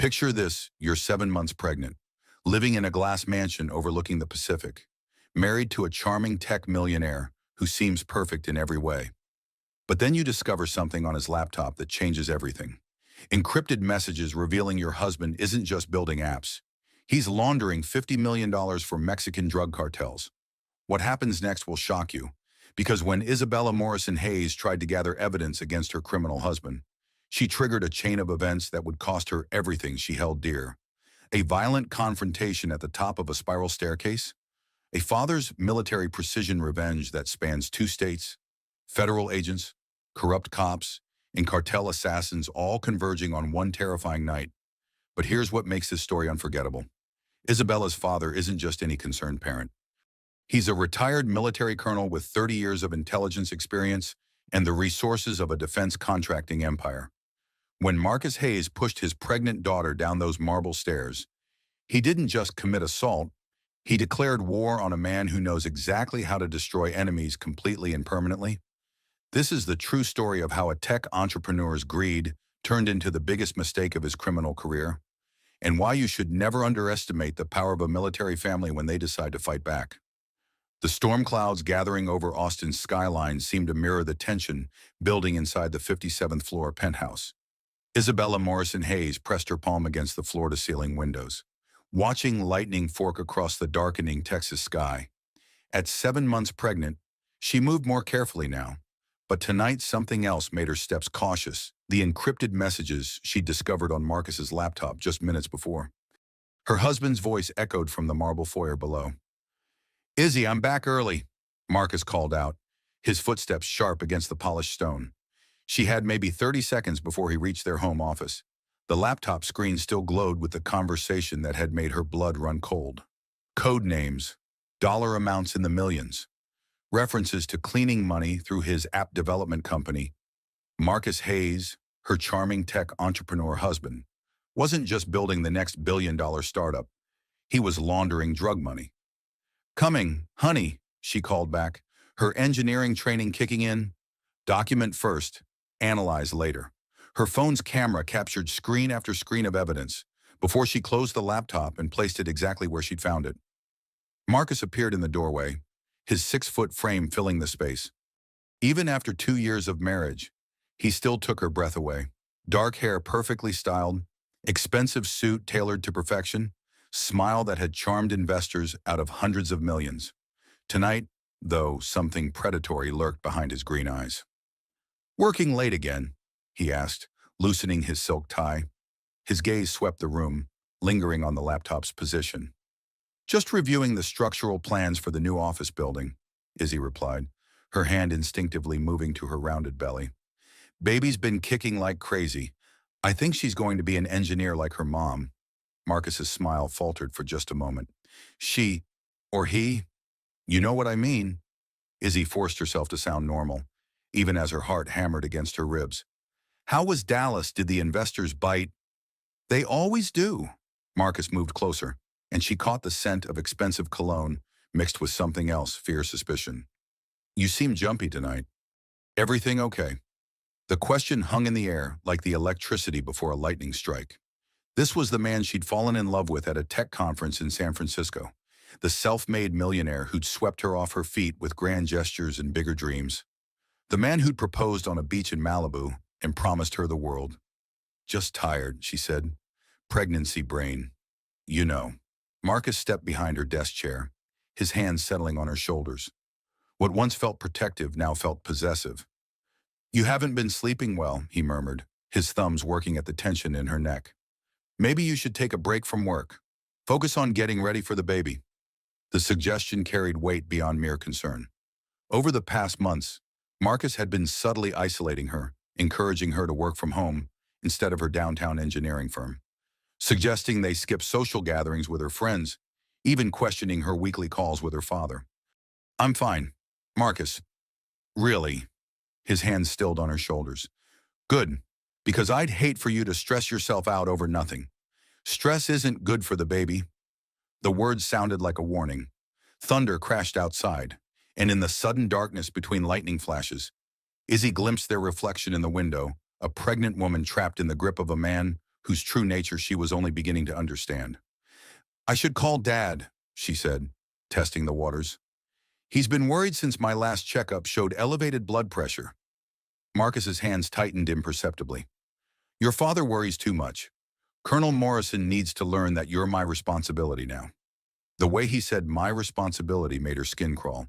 Picture this, you're 7 months pregnant, living in a glass mansion overlooking the Pacific, married to a charming tech millionaire who seems perfect in every way. But then you discover something on his laptop that changes everything. Encrypted messages revealing your husband isn't just building apps. He's laundering $50 million for Mexican drug cartels. What happens next will shock you, because when Isabella Morrison Hayes tried to gather evidence against her criminal husband, she triggered a chain of events that would cost her everything she held dear. A violent confrontation at the top of a spiral staircase, a father's military precision revenge that spans two states, federal agents, corrupt cops, and cartel assassins all converging on one terrifying night. But here's what makes this story unforgettable. Isabella's father isn't just any concerned parent. He's a retired military colonel with 30 years of intelligence experience and the resources of a defense contracting empire. When Marcus Hayes pushed his pregnant daughter down those marble stairs, he didn't just commit assault, he declared war on a man who knows exactly how to destroy enemies completely and permanently. This is the true story of how a tech entrepreneur's greed turned into the biggest mistake of his criminal career, and why you should never underestimate the power of a military family when they decide to fight back. The storm clouds gathering over Austin's skyline seemed to mirror the tension building inside the 57th floor penthouse. Isabella Morrison Hayes pressed her palm against the floor-to-ceiling windows, watching lightning fork across the darkening Texas sky. At 7 months pregnant, she moved more carefully now. But tonight something else made her steps cautious, the encrypted messages she'd discovered on Marcus's laptop just minutes before. Her husband's voice echoed from the marble foyer below. "Izzy, I'm back early," Marcus called out, his footsteps sharp against the polished stone. She had maybe 30 seconds before he reached their home office. The laptop screen still glowed with the conversation that had made her blood run cold. Code names, dollar amounts in the millions, references to cleaning money through his app development company. Marcus Hayes, her charming tech entrepreneur husband, wasn't just building the next billion-dollar startup. He was laundering drug money. "Coming, honey," she called back, her engineering training kicking in. Document first, analyze later. Her phone's camera captured screen after screen of evidence before she closed the laptop and placed it exactly where she'd found it. Marcus appeared in the doorway, his 6-foot frame filling the space. Even after 2 years of marriage, he still took her breath away. Dark hair perfectly styled, expensive suit tailored to perfection, smile that had charmed investors out of hundreds of millions. Tonight, though, something predatory lurked behind his green eyes. "Working late again?" he asked, loosening his silk tie. His gaze swept the room, lingering on the laptop's position. "Just reviewing the structural plans for the new office building," Izzy replied, her hand instinctively moving to her rounded belly. "Baby's been kicking like crazy. I think she's going to be an engineer like her mom." Marcus's smile faltered for just a moment. "She, or he? You know what I mean." Izzy forced herself to sound normal, even as her heart hammered against her ribs. "How was Dallas? Did the investors bite?" "They always do." Marcus moved closer, and she caught the scent of expensive cologne mixed with something else, fear, suspicion. "You seem jumpy tonight. Everything okay?" The question hung in the air like the electricity before a lightning strike. This was the man she'd fallen in love with at a tech conference in San Francisco, the self-made millionaire who'd swept her off her feet with grand gestures and bigger dreams. The man who'd proposed on a beach in Malibu and promised her the world. "Just tired," she said. "Pregnancy brain. You know." Marcus stepped behind her desk chair, his hands settling on her shoulders. What once felt protective now felt possessive. "You haven't been sleeping well," he murmured, his thumbs working at the tension in her neck. "Maybe you should take a break from work. Focus on getting ready for the baby." The suggestion carried weight beyond mere concern. Over the past months, Marcus had been subtly isolating her, encouraging her to work from home instead of her downtown engineering firm, suggesting they skip social gatherings with her friends, even questioning her weekly calls with her father. "I'm fine, Marcus. Really?" His hands stilled on her shoulders. "Good, because I'd hate for you to stress yourself out over nothing. Stress isn't good for the baby." The words sounded like a warning. Thunder crashed outside, and in the sudden darkness between lightning flashes, Izzy glimpsed their reflection in the window, a pregnant woman trapped in the grip of a man whose true nature she was only beginning to understand. "I should call Dad," she said, testing the waters. "He's been worried since my last checkup showed elevated blood pressure." Marcus's hands tightened imperceptibly. "Your father worries too much. Colonel Morrison needs to learn that you're my responsibility now." The way he said "my responsibility" made her skin crawl.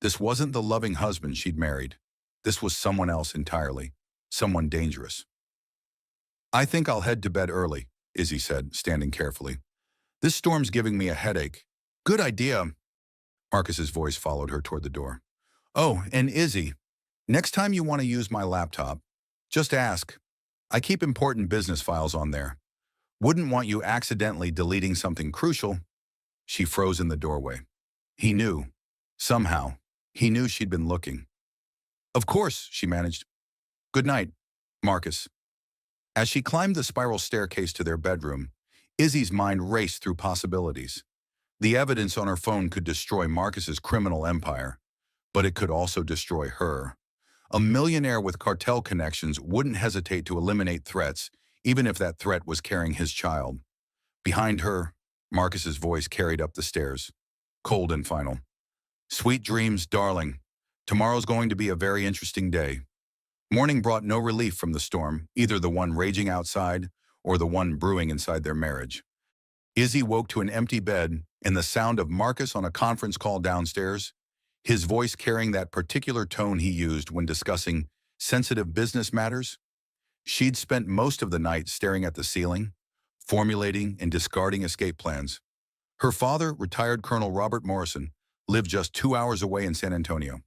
This wasn't the loving husband she'd married. This was someone else entirely. Someone dangerous. "I think I'll head to bed early," Izzy said, standing carefully. "This storm's giving me a headache." "Good idea." Marcus's voice followed her toward the door. "Oh, and Izzy, next time you want to use my laptop, just ask. I keep important business files on there. Wouldn't want you accidentally deleting something crucial." She froze in the doorway. He knew. Somehow, he knew she'd been looking. "Of course," she managed. "Good night, Marcus." As she climbed the spiral staircase to their bedroom, Izzy's mind raced through possibilities. The evidence on her phone could destroy Marcus's criminal empire, but it could also destroy her. A millionaire with cartel connections wouldn't hesitate to eliminate threats, even if that threat was carrying his child. Behind her, Marcus's voice carried up the stairs, cold and final. "Sweet dreams, darling. Tomorrow's going to be a very interesting day." Morning brought no relief from the storm, either the one raging outside or the one brewing inside their marriage. Izzy woke to an empty bed and the sound of Marcus on a conference call downstairs, his voice carrying that particular tone he used when discussing sensitive business matters. She'd spent most of the night staring at the ceiling, formulating and discarding escape plans. Her father, retired Colonel Robert Morrison, lived just 2 hours away in San Antonio.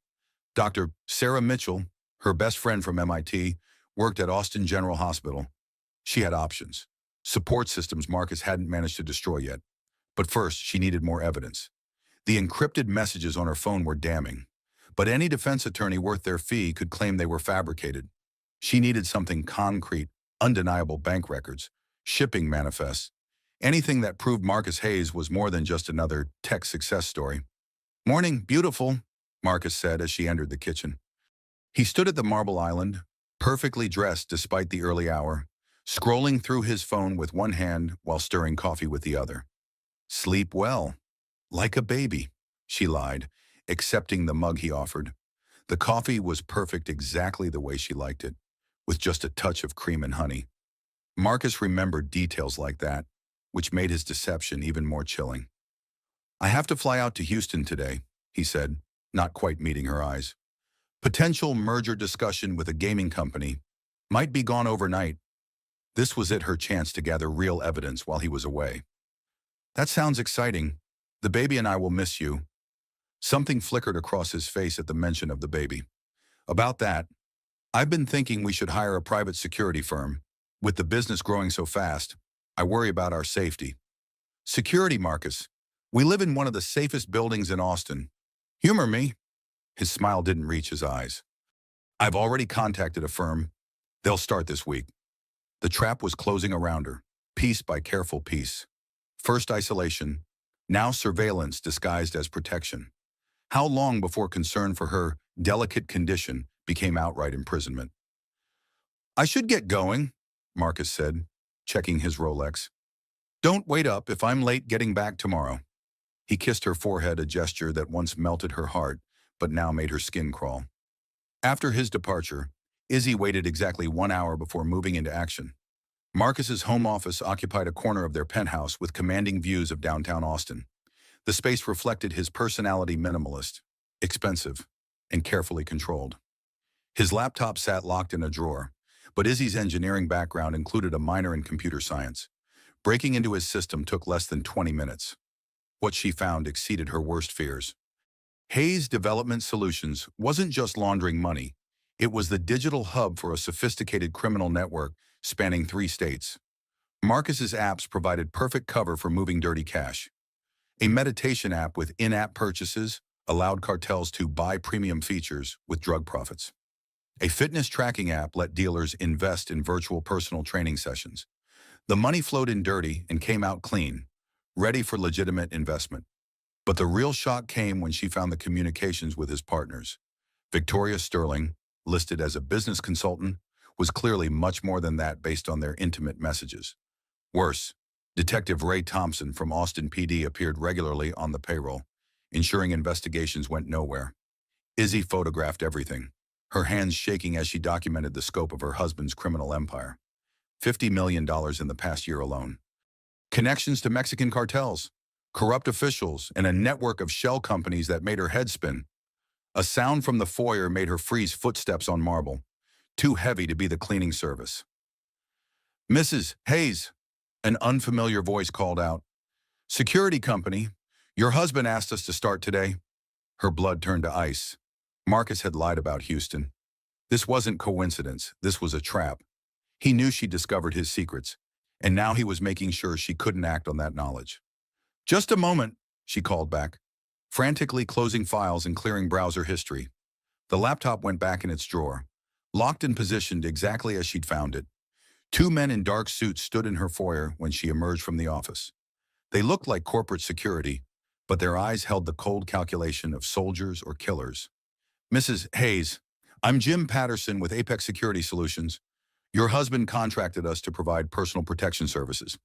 Dr. Sarah Mitchell, her best friend from MIT, worked at Austin General Hospital. She had options, support systems Marcus hadn't managed to destroy yet. But first, she needed more evidence. The encrypted messages on her phone were damning, but any defense attorney worth their fee could claim they were fabricated. She needed something concrete, undeniable bank records, shipping manifests, anything that proved Marcus Hayes was more than just another tech success story. "Morning, beautiful," Marcus said as she entered the kitchen. He stood at the marble island, perfectly dressed despite the early hour, scrolling through his phone with one hand while stirring coffee with the other. "Sleep well. Like a baby," she lied, accepting the mug he offered. The coffee was perfect exactly the way she liked it, with just a touch of cream and honey. Marcus remembered details like that, which made his deception even more chilling. "I have to fly out to Houston today," he said, not quite meeting her eyes. "Potential merger discussion with a gaming company. Might be gone overnight." This was it, her chance to gather real evidence while he was away. "That sounds exciting. The baby and I will miss you." Something flickered across his face at the mention of the baby. "About that, I've been thinking we should hire a private security firm. With the business growing so fast, I worry about our safety." "Security, Marcus. We live in one of the safest buildings in Austin. Humor me." His smile didn't reach his eyes. "I've already contacted a firm. They'll start this week." The trap was closing around her, piece by careful piece. First isolation, now surveillance disguised as protection. How long before concern for her delicate condition became outright imprisonment? "I should get going," Marcus said, checking his Rolex. "Don't wait up if I'm late getting back tomorrow." He kissed her forehead, a gesture that once melted her heart, but now made her skin crawl. After his departure, Izzy waited exactly 1 hour before moving into action. Marcus's home office occupied a corner of their penthouse with commanding views of downtown Austin. The space reflected his personality: minimalist, expensive, and carefully controlled. His laptop sat locked in a drawer, but Izzy's engineering background included a minor in computer science. Breaking into his system took less than 20 minutes. What she found exceeded her worst fears. Hayes Development Solutions wasn't just laundering money. It was the digital hub for a sophisticated criminal network spanning 3 states. Marcus's apps provided perfect cover for moving dirty cash. A meditation app with in-app purchases allowed cartels to buy premium features with drug profits. A fitness tracking app let dealers invest in virtual personal training sessions. The money flowed in dirty and came out clean, ready for legitimate investment. But the real shock came when she found the communications with his partners. Victoria Sterling, listed as a business consultant, was clearly much more than that based on their intimate messages. Worse, Detective Ray Thompson from Austin PD appeared regularly on the payroll, ensuring investigations went nowhere. Izzy photographed everything, her hands shaking as she documented the scope of her husband's criminal empire. $50 million in the past year alone. Connections to Mexican cartels, corrupt officials, and a network of shell companies that made her head spin. A sound from the foyer made her freeze footsteps on marble, too heavy to be the cleaning service. "Mrs. Hayes," an unfamiliar voice called out. "Security company, your husband asked us to start today." Her blood turned to ice. Marcus had lied about Houston. This wasn't coincidence, this was a trap. He knew she discovered his secrets, and now he was making sure she couldn't act on that knowledge. "Just a moment," she called back, frantically closing files and clearing browser history. The laptop went back in its drawer, locked and positioned exactly as she'd found it. Two men in dark suits stood in her foyer when she emerged from the office. They looked like corporate security, but their eyes held the cold calculation of soldiers or killers. "Mrs. Hayes, I'm Jim Patterson with Apex Security Solutions. Your husband contracted us to provide personal protection services."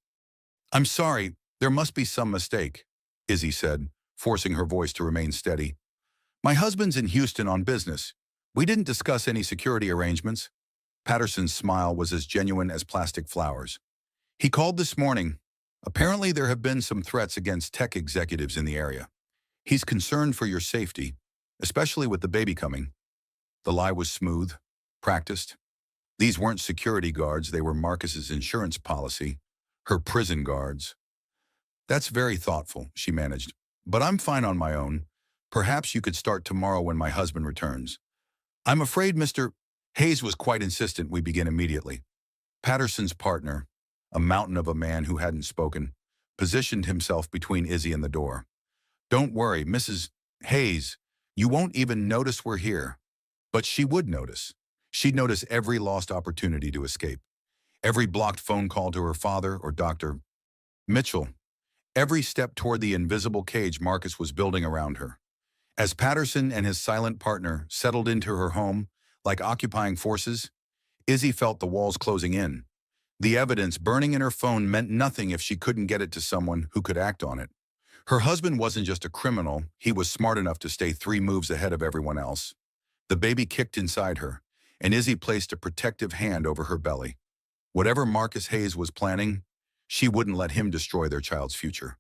"I'm sorry, there must be some mistake," Izzy said, forcing her voice to remain steady. "My husband's in Houston on business. We didn't discuss any security arrangements." Patterson's smile was as genuine as plastic flowers. "He called this morning. Apparently there have been some threats against tech executives in the area. He's concerned for your safety, especially with the baby coming." The lie was smooth, practiced. These weren't security guards, they were Marcus's insurance policy, her prison guards. "That's very thoughtful," she managed. "But I'm fine on my own. Perhaps you could start tomorrow when my husband returns." "I'm afraid Mr. Hayes was quite insistent we begin immediately." Patterson's partner, a mountain of a man who hadn't spoken, positioned himself between Izzy and the door. "Don't worry, Mrs. Hayes, you won't even notice we're here." But she would notice. She'd notice every lost opportunity to escape, every blocked phone call to her father or Dr. Mitchell, every step toward the invisible cage Marcus was building around her. As Patterson and his silent partner settled into her home like occupying forces, Izzy felt the walls closing in. The evidence burning in her phone meant nothing if she couldn't get it to someone who could act on it. Her husband wasn't just a criminal, he was smart enough to stay 3 moves ahead of everyone else. The baby kicked inside her, and Izzy placed a protective hand over her belly. Whatever Marcus Hayes was planning, she wouldn't let him destroy their child's future.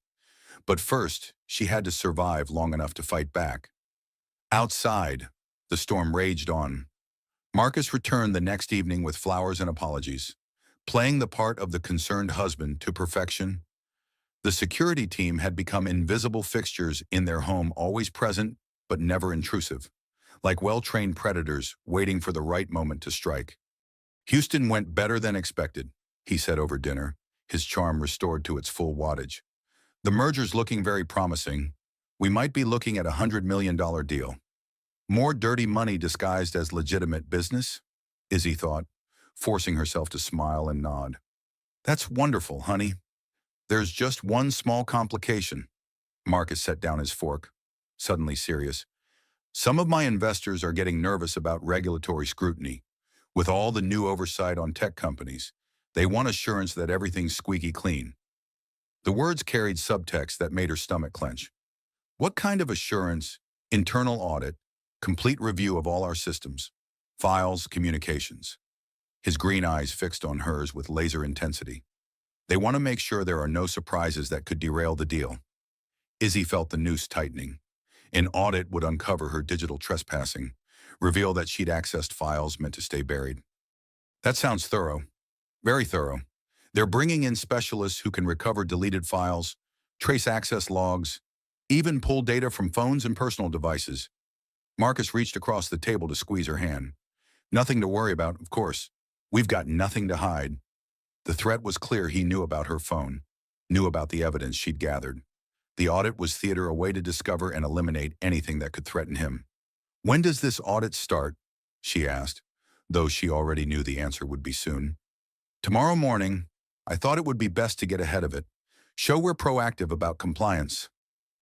But first, she had to survive long enough to fight back. Outside, the storm raged on. Marcus returned the next evening with flowers and apologies, playing the part of the concerned husband to perfection. The security team had become invisible fixtures in their home, always present but never intrusive, like well-trained predators waiting for the right moment to strike. "Houston went better than expected," he said over dinner, his charm restored to its full wattage. "The merger's looking very promising. We might be looking at $100 million deal." More dirty money disguised as legitimate business, Izzy thought, forcing herself to smile and nod. "That's wonderful, honey. There's just one small complication." Marcus set down his fork, suddenly serious. "Some of my investors are getting nervous about regulatory scrutiny. With all the new oversight on tech companies, they want assurance that everything's squeaky clean." The words carried subtext that made her stomach clench. "What kind of assurance?" "Internal audit, complete review of all our systems, files, communications." His green eyes fixed on hers with laser intensity. "They want to make sure there are no surprises that could derail the deal." Izzy felt the noose tightening. An audit would uncover her digital trespassing, reveal that she'd accessed files meant to stay buried. "That sounds thorough. Very thorough. They're bringing in specialists who can recover deleted files, trace access logs, even pull data from phones and personal devices." Marcus reached across the table to squeeze her hand. "Nothing to worry about, of course. We've got nothing to hide." The threat was clear. He knew about her phone, knew about the evidence she'd gathered. The audit was theater, a way to discover and eliminate anything that could threaten him. "When does this audit start?" she asked, though she already knew the answer would be soon. "Tomorrow morning. I thought it would be best to get ahead of it. Show we're proactive about compliance."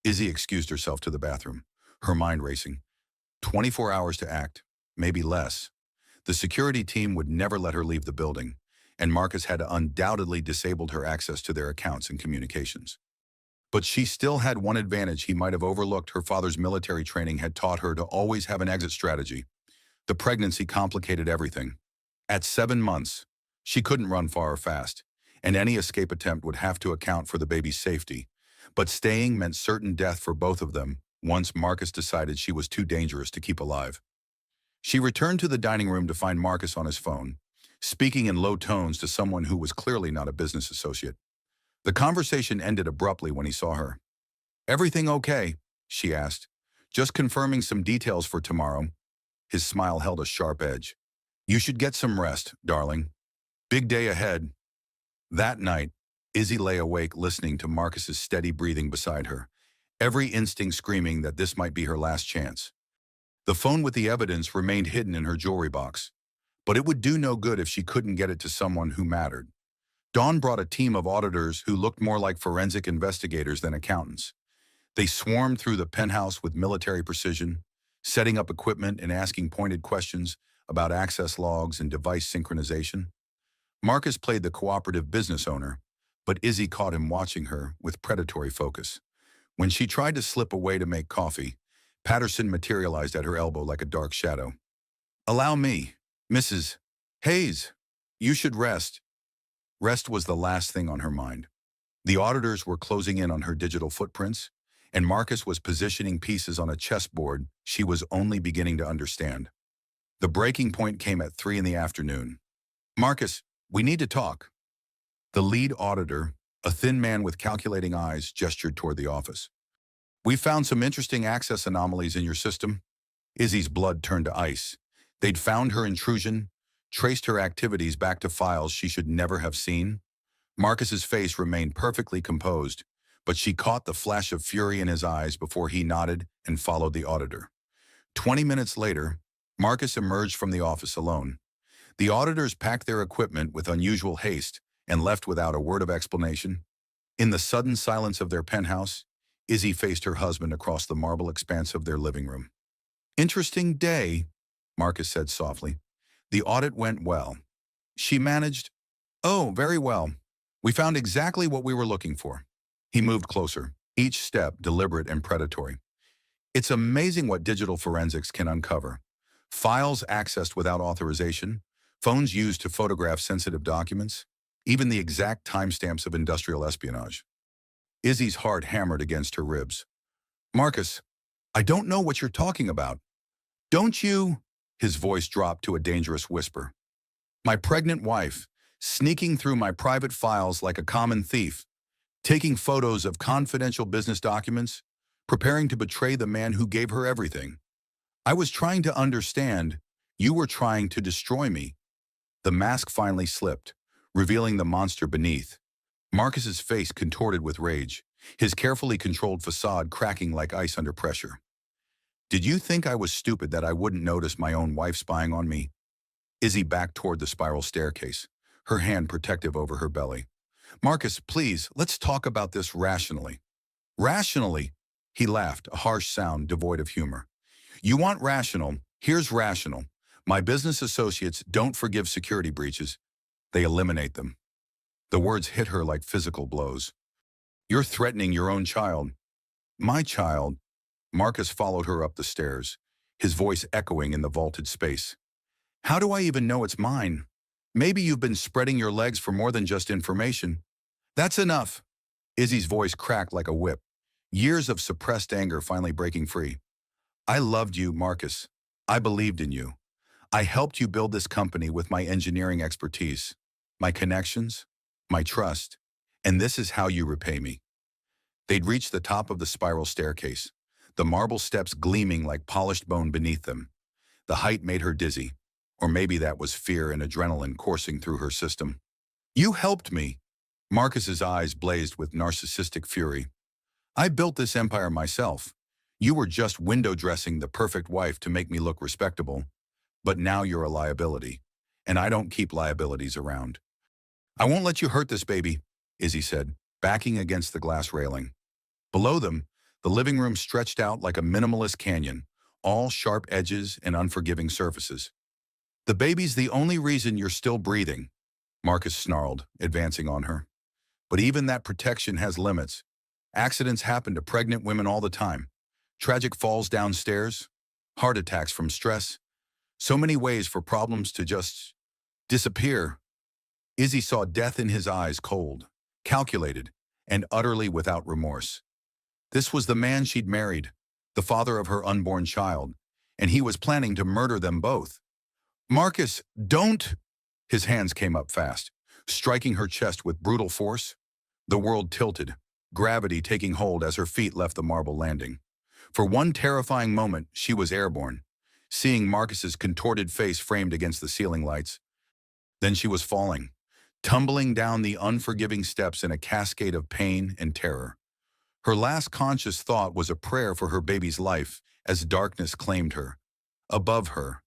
Izzy excused herself to the bathroom, her mind racing. 24 hours to act, maybe less. The security team would never let her leave the building, and Marcus had undoubtedly disabled her access to their accounts and communications. But she still had one advantage he might have overlooked. Her father's military training had taught her to always have an exit strategy. The pregnancy complicated everything. At 7 months, she couldn't run far or fast, and any escape attempt would have to account for the baby's safety. But staying meant certain death for both of them once Marcus decided she was too dangerous to keep alive. She returned to the dining room to find Marcus on his phone, speaking in low tones to someone who was clearly not a business associate. The conversation ended abruptly when he saw her. "Everything okay?" she asked. "Just confirming some details for tomorrow." His smile held a sharp edge. "You should get some rest, darling. Big day ahead." That night, Izzy lay awake listening to Marcus's steady breathing beside her, every instinct screaming that this might be her last chance. The phone with the evidence remained hidden in her jewelry box, but it would do no good if she couldn't get it to someone who mattered. Dawn brought a team of auditors who looked more like forensic investigators than accountants. They swarmed through the penthouse with military precision, setting up equipment and asking pointed questions about access logs and device synchronization. Marcus played the cooperative business owner, but Izzy caught him watching her with predatory focus. When she tried to slip away to make coffee, Patterson materialized at her elbow like a dark shadow. "Allow me, Mrs. Hayes. You should rest." Rest was the last thing on her mind. The auditors were closing in on her digital footprints, and Marcus was positioning pieces on a chessboard she was only beginning to understand. The breaking point came at 3 in the afternoon. "Marcus, we need to talk." The lead auditor, a thin man with calculating eyes, gestured toward the office. "We found some interesting access anomalies in your system." Izzy's blood turned to ice. They'd found her intrusion, traced her activities back to files she should never have seen. Marcus's face remained perfectly composed, but she caught the flash of fury in his eyes before he nodded and followed the auditor. 20 minutes later, Marcus emerged from the office alone. The auditors packed their equipment with unusual haste and left without a word of explanation. In the sudden silence of their penthouse, Izzy faced her husband across the marble expanse of their living room. "Interesting day," Marcus said softly. "The audit went well." She managed, "Oh, very well. We found exactly what we were looking for." He moved closer, each step deliberate and predatory. "It's amazing what digital forensics can uncover. Files accessed without authorization, phones used to photograph sensitive documents, even the exact timestamps of industrial espionage." Izzy's heart hammered against her ribs. "Marcus, I don't know what you're talking about." "Don't you?" His voice dropped to a dangerous whisper. "My pregnant wife, sneaking through my private files like a common thief, taking photos of confidential business documents, preparing to betray the man who gave her everything. I was trying to understand. You were trying to destroy me." The mask finally slipped, revealing the monster beneath. Marcus's face contorted with rage, his carefully controlled facade cracking like ice under pressure. "Did you think I was stupid that I wouldn't notice my own wife spying on me?" Izzy backed toward the spiral staircase, her hand protective over her belly. "Marcus, please, let's talk about this rationally." "Rationally?" He laughed, a harsh sound devoid of humor. "You want rational? Here's rational. My business associates don't forgive security breaches. They eliminate them." The words hit her like physical blows. "You're threatening your own child." "My child?" Marcus followed her up the stairs, his voice echoing in the vaulted space. "How do I even know it's mine? Maybe you've been spreading your legs for more than just information." "That's enough." Izzy's voice cracked like a whip, years of suppressed anger finally breaking free. "I loved you, Marcus. I believed in you. I helped you build this company with my engineering expertise, my connections, my trust, and this is how you repay me." They'd reached the top of the spiral staircase, the marble steps gleaming like polished bone beneath them. The height made her dizzy, or maybe that was fear and adrenaline coursing through her system. "You helped me." Marcus's eyes blazed with narcissistic fury. "I built this empire myself. You were just window dressing the perfect wife to make me look respectable. But now you're a liability, and I don't keep liabilities around." "I won't let you hurt this baby," Izzy said, backing against the glass railing. Below them, the living room stretched out like a minimalist canyon, all sharp edges and unforgiving surfaces. The baby's the only reason you're still breathing, Marcus snarled, advancing on her. But even that protection has limits. Accidents happen to pregnant women all the time. Tragic falls downstairs, heart attacks from stress. So many ways for problems to just disappear. Izzy saw death in his eyes, cold, calculated, and utterly without remorse. This was the man she'd married, the father of her unborn child, and he was planning to murder them both. Marcus, don't! His hands came up fast, striking her chest with brutal force. The world tilted, gravity taking hold as her feet left the marble landing. For one terrifying moment, she was airborne, seeing Marcus's contorted face framed against the ceiling lights. Then she was falling, tumbling down the unforgiving steps in a cascade of pain and terror. Her last conscious thought was a prayer for her baby's life as darkness claimed her. Above her,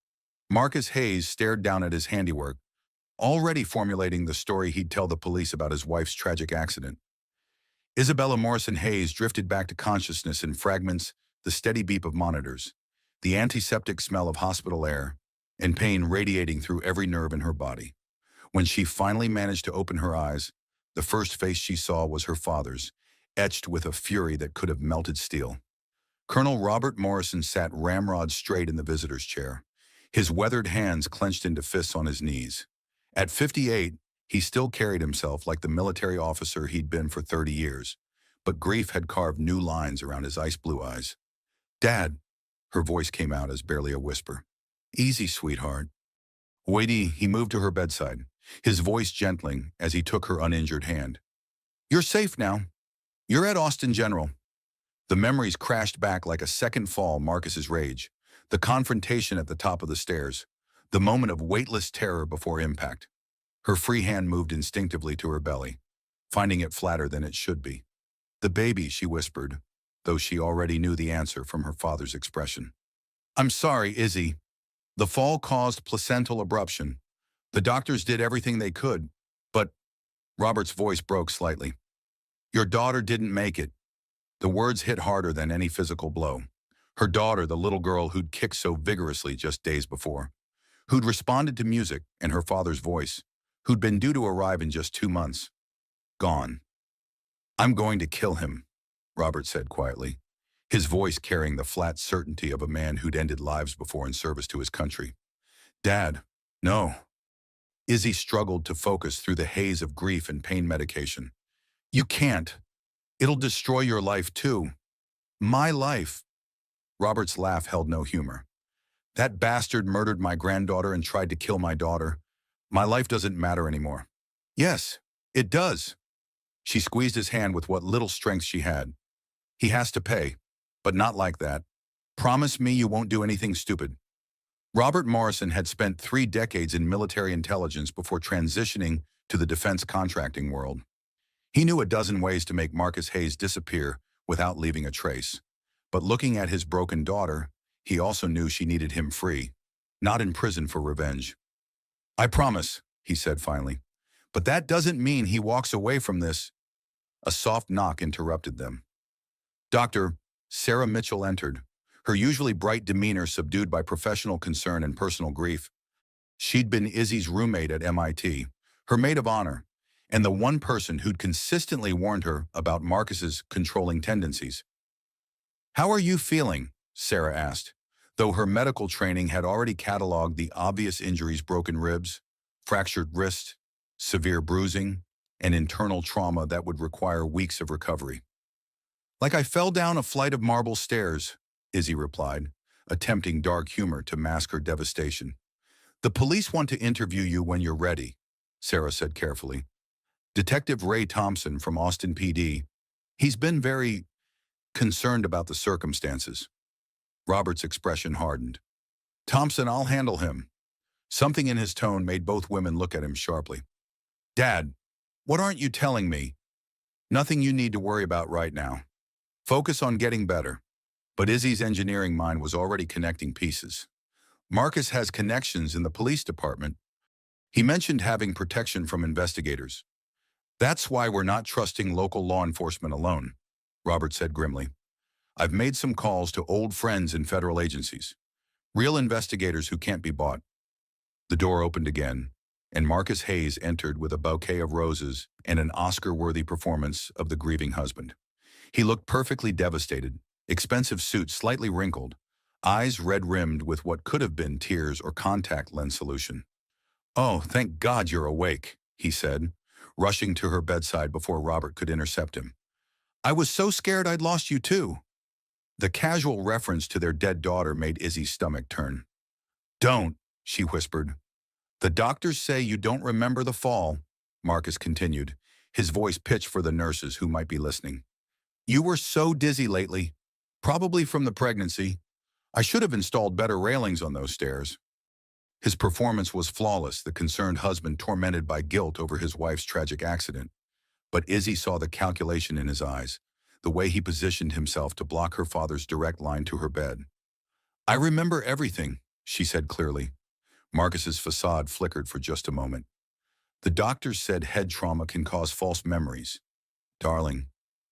Marcus Hayes stared down at his handiwork, already formulating the story he'd tell the police about his wife's tragic accident. Isabella Morrison Hayes drifted back to consciousness in fragments, the steady beep of monitors, the antiseptic smell of hospital air, and pain radiating through every nerve in her body. When she finally managed to open her eyes, the first face she saw was her father's, etched with a fury that could have melted steel. Colonel Robert Morrison sat ramrod straight in the visitor's chair, his weathered hands clenched into fists on his knees. At 58, he still carried himself like the military officer he'd been for 30 years, but grief had carved new lines around his ice-blue eyes. "Dad," her voice came out as barely a whisper. "Easy, sweetheart." Waity, he moved to her bedside, his voice gentling as he took her uninjured hand. "You're safe now. You're at Austin General." The memories crashed back like a second fall, Marcus's rage, the confrontation at the top of the stairs, the moment of weightless terror before impact. Her free hand moved instinctively to her belly, finding it flatter than it should be. "The baby," she whispered, though she already knew the answer from her father's expression. "I'm sorry, Izzy. The fall caused placental abruption. The doctors did everything they could, but—" Robert's voice broke slightly. "Your daughter didn't make it." The words hit harder than any physical blow. Her daughter, the little girl who'd kicked so vigorously just days before, who'd responded to music and her father's voice, who'd been due to arrive in just 2 months. Gone. "I'm going to kill him," Robert said quietly, his voice carrying the flat certainty of a man who'd ended lives before in service to his country. "Dad, no." Izzy struggled to focus through the haze of grief and pain medication. "You can't. It'll destroy your life too." "My life." Robert's laugh held no humor. "That bastard murdered my granddaughter and tried to kill my daughter. My life doesn't matter anymore." "Yes, it does." She squeezed his hand with what little strength she had. "He has to pay, but not like that. Promise me you won't do anything stupid." Robert Morrison had spent 3 decades in military intelligence before transitioning to the defense contracting world. He knew a dozen ways to make Marcus Hayes disappear without leaving a trace. But looking at his broken daughter, he also knew she needed him free, not in prison for revenge. "I promise," he said finally. "But that doesn't mean he walks away from this." A soft knock interrupted them. Dr. Sarah Mitchell entered, her usually bright demeanor subdued by professional concern and personal grief. She'd been Izzy's roommate at MIT, her maid of honor, and the one person who'd consistently warned her about Marcus's controlling tendencies. "How are you feeling?" Sarah asked, though her medical training had already cataloged the obvious injuries: broken ribs, fractured wrist, severe bruising, and internal trauma that would require weeks of recovery. "Like I fell down a flight of marble stairs," Izzy replied, attempting dark humor to mask her devastation. "The police want to interview you when you're ready," Sarah said carefully. "Detective Ray Thompson from Austin PD. He's been very concerned about the circumstances." Robert's expression hardened. "Thompson, I'll handle him." Something in his tone made both women look at him sharply. "Dad, what aren't you telling me?" "Nothing you need to worry about right now. Focus on getting better." But Izzy's engineering mind was already connecting pieces. "Marcus has connections in the police department. He mentioned having protection from investigators. That's why we're not trusting local law enforcement alone," Robert said grimly. "I've made some calls to old friends in federal agencies. Real investigators who can't be bought." The door opened again, and Marcus Hayes entered with a bouquet of roses and an Oscar-worthy performance of the grieving husband. He looked perfectly devastated, expensive suit slightly wrinkled, eyes red-rimmed with what could have been tears or contact lens solution. "Oh, thank God you're awake," he said, rushing to her bedside before Robert could intercept him. "I was so scared I'd lost you too." The casual reference to their dead daughter made Izzy's stomach turn. "Don't," she whispered. "The doctors say you don't remember the fall," Marcus continued, his voice pitched for the nurses who might be listening. "You were so dizzy lately, probably from the pregnancy. I should have installed better railings on those stairs." His performance was flawless, the concerned husband tormented by guilt over his wife's tragic accident. But Izzy saw the calculation in his eyes, the way he positioned himself to block her father's direct line to her bed. "I remember everything," she said clearly. Marcus's facade flickered for just a moment. "The doctors said head trauma can cause false memories. Darling,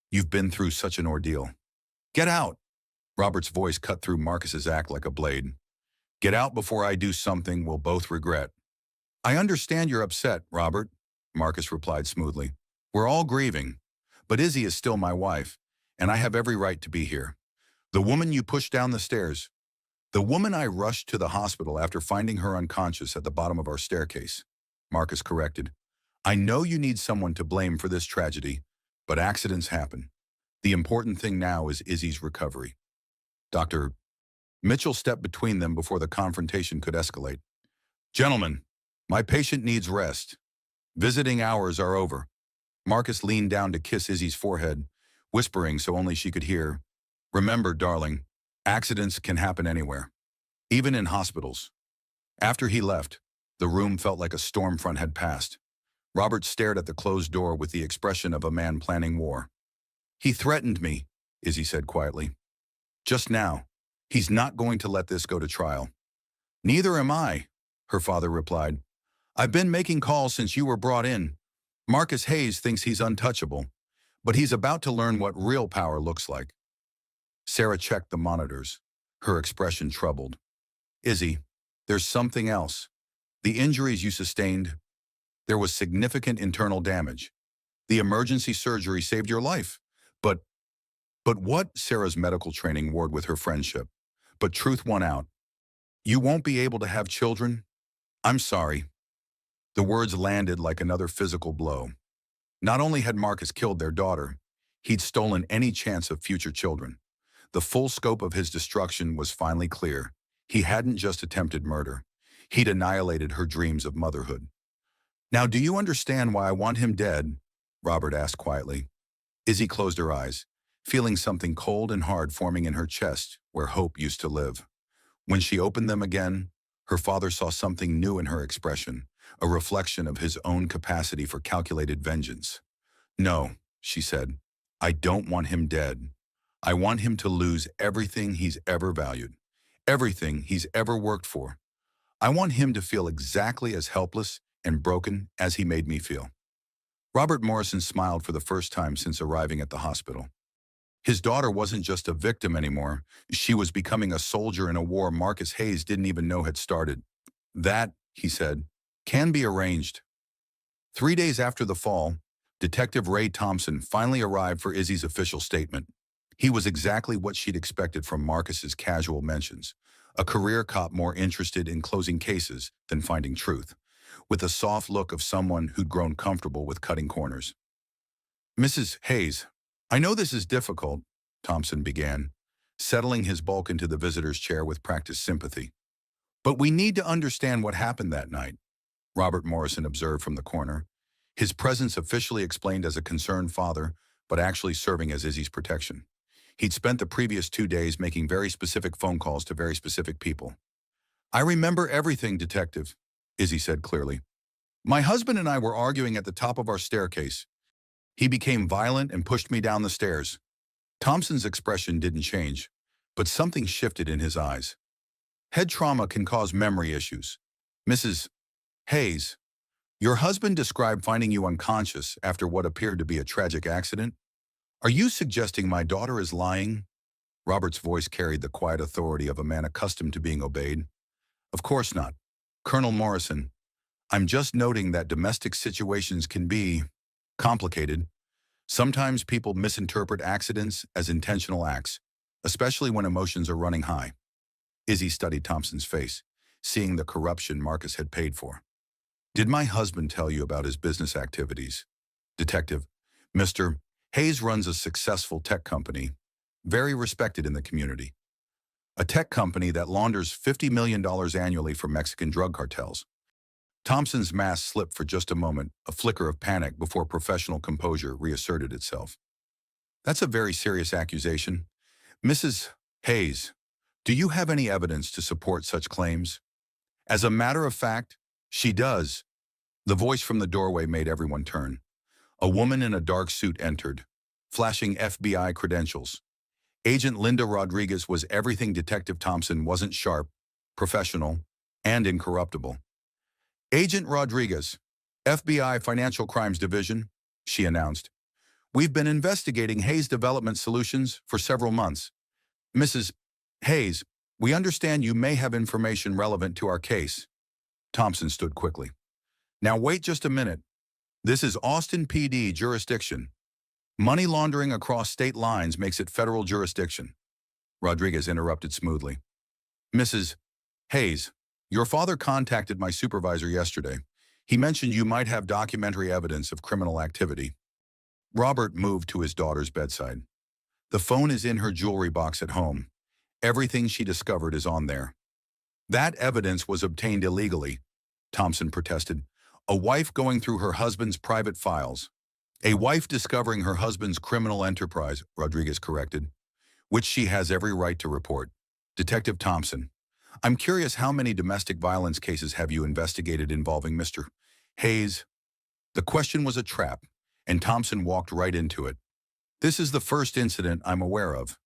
you've been through such an ordeal. Get out!" Robert's voice cut through Marcus's act like a blade. "Get out before I do something we'll both regret." "I understand you're upset, Robert," Marcus replied smoothly. "We're all grieving. But Izzy is still my wife, and I have every right to be here. The woman you pushed down the stairs. The woman I rushed to the hospital after finding her unconscious at the bottom of our staircase," Marcus corrected. "I know you need someone to blame for this tragedy, but accidents happen. The important thing now is Izzy's recovery." Dr. Mitchell stepped between them before the confrontation could escalate. "Gentlemen, my patient needs rest. Visiting hours are over." Marcus leaned down to kiss Izzy's forehead, whispering so only she could hear, "Remember, darling, accidents can happen anywhere, even in hospitals." After he left, the room felt like a storm front had passed. Robert stared at the closed door with the expression of a man planning war. "He threatened me," Izzy said quietly. "Just now. He's not going to let this go to trial." "Neither am I," her father replied. "I've been making calls since you were brought in. Marcus Hayes thinks he's untouchable, but he's about to learn what real power looks like." Sarah checked the monitors, her expression troubled. "Izzy, there's something else. The injuries you sustained, there was significant internal damage. The emergency surgery saved your life. But what?" Sarah's medical training warred with her friendship. But truth won out. "You won't be able to have children? I'm sorry." The words landed like another physical blow. Not only had Marcus killed their daughter, he'd stolen any chance of future children. The full scope of his destruction was finally clear. He hadn't just attempted murder. He'd annihilated her dreams of motherhood. "Now do you understand why I want him dead?" Robert asked quietly. Izzy closed her eyes, feeling something cold and hard forming in her chest where hope used to live. When she opened them again, her father saw something new in her expression, a reflection of his own capacity for calculated vengeance. "No," she said, "I don't want him dead. I want him to lose everything he's ever valued, everything he's ever worked for. I want him to feel exactly as helpless and broken as he made me feel." Robert Morrison smiled for the first time since arriving at the hospital. His daughter wasn't just a victim anymore. She was becoming a soldier in a war Marcus Hayes didn't even know had started. "That," he said, "can be arranged." 3 days after the fall, Detective Ray Thompson finally arrived for Izzy's official statement. He was exactly what she'd expected from Marcus's casual mentions, a career cop more interested in closing cases than finding truth, with the soft look of someone who'd grown comfortable with cutting corners. "Mrs. Hayes, I know this is difficult," Thompson began, settling his bulk into the visitor's chair with practiced sympathy. "But we need to understand what happened that night," Robert Morrison observed from the corner, his presence officially explained as a concerned father, but actually serving as Izzy's protection. He'd spent the previous 2 days making very specific phone calls to very specific people. "I remember everything, Detective," Izzy said clearly. "My husband and I were arguing at the top of our staircase. He became violent and pushed me down the stairs." Thompson's expression didn't change, but something shifted in his eyes. "Head trauma can cause memory issues. Mrs. Hayes, your husband described finding you unconscious after what appeared to be a tragic accident. Are you suggesting my daughter is lying?" Robert's voice carried the quiet authority of a man accustomed to being obeyed. "Of course not. Colonel Morrison, I'm just noting that domestic situations can be complicated. Sometimes people misinterpret accidents as intentional acts, especially when emotions are running high. Izzy studied Thompson's face, seeing the corruption Marcus had paid for. Did my husband tell you about his business activities? Detective, Mr. Hayes runs a successful tech company, very respected in the community. A tech company that launders $50 million annually for Mexican drug cartels. Thompson's mask slipped for just a moment, a flicker of panic before professional composure reasserted itself. That's a very serious accusation. Mrs. Hayes, do you have any evidence to support such claims? As a matter of fact, she does. The voice from the doorway made everyone turn. A woman in a dark suit entered, flashing FBI credentials. Agent Linda Rodriguez was everything Detective Thompson wasn't: sharp, professional, and incorruptible. Agent Rodriguez, FBI Financial Crimes Division, she announced. We've been investigating Hayes Development Solutions for several months. Mrs. Hayes, we understand you may have information relevant to our case. Thompson stood quickly. Now wait just a minute. This is Austin PD jurisdiction. Money laundering across state lines makes it federal jurisdiction. Rodriguez interrupted smoothly. Mrs. Hayes, your father contacted my supervisor yesterday. He mentioned you might have documentary evidence of criminal activity. Robert moved to his daughter's bedside. The phone is in her jewelry box at home. Everything she discovered is on there. That evidence was obtained illegally, Thompson protested. A wife going through her husband's private files. A wife discovering her husband's criminal enterprise, Rodriguez corrected, which she has every right to report. Detective Thompson, I'm curious, how many domestic violence cases have you investigated involving Mr. Hayes? The question was a trap, and Thompson walked right into it. This is the first incident I'm aware of.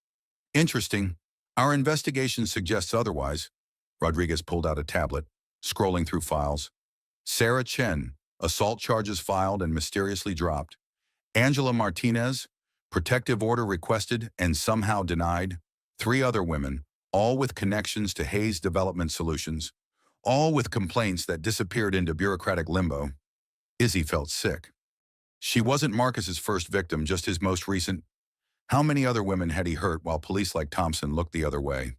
Interesting. Our investigation suggests otherwise. Rodriguez pulled out a tablet, scrolling through files. Sarah Chen, assault charges filed and mysteriously dropped. Angela Martinez, protective order requested and somehow denied. 3 other women, all with connections to Hayes Development Solutions, all with complaints that disappeared into bureaucratic limbo. Izzy felt sick. She wasn't Marcus's first victim, just his most recent. How many other women had he hurt while police like Thompson looked the other way?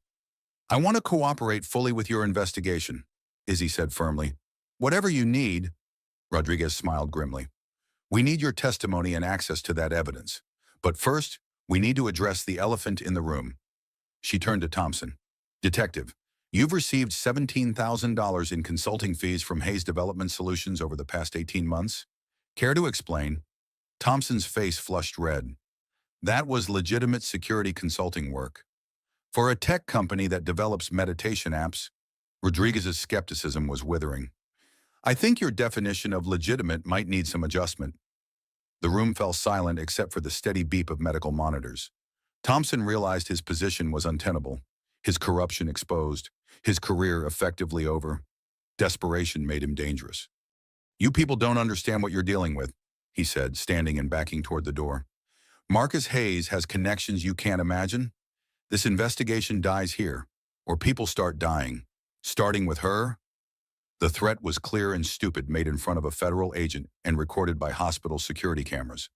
I want to cooperate fully with your investigation, Izzy said firmly. Whatever you need, Rodriguez smiled grimly. We need your testimony and access to that evidence. But first, we need to address the elephant in the room. She turned to Thompson. Detective, you've received $17,000 in consulting fees from Hayes Development Solutions over the past 18 months. Care to explain? Thompson's face flushed red. That was legitimate security consulting work. For a tech company that develops meditation apps, Rodriguez's skepticism was withering. I think your definition of legitimate might need some adjustment. The room fell silent except for the steady beep of medical monitors. Thompson realized his position was untenable, his corruption exposed, his career effectively over. Desperation made him dangerous. You people don't understand what you're dealing with, he said, standing and backing toward the door. Marcus Hayes has connections you can't imagine. This investigation dies here, or people start dying. Starting with her? The threat was clear and stupid, made in front of a federal agent and recorded by hospital security cameras.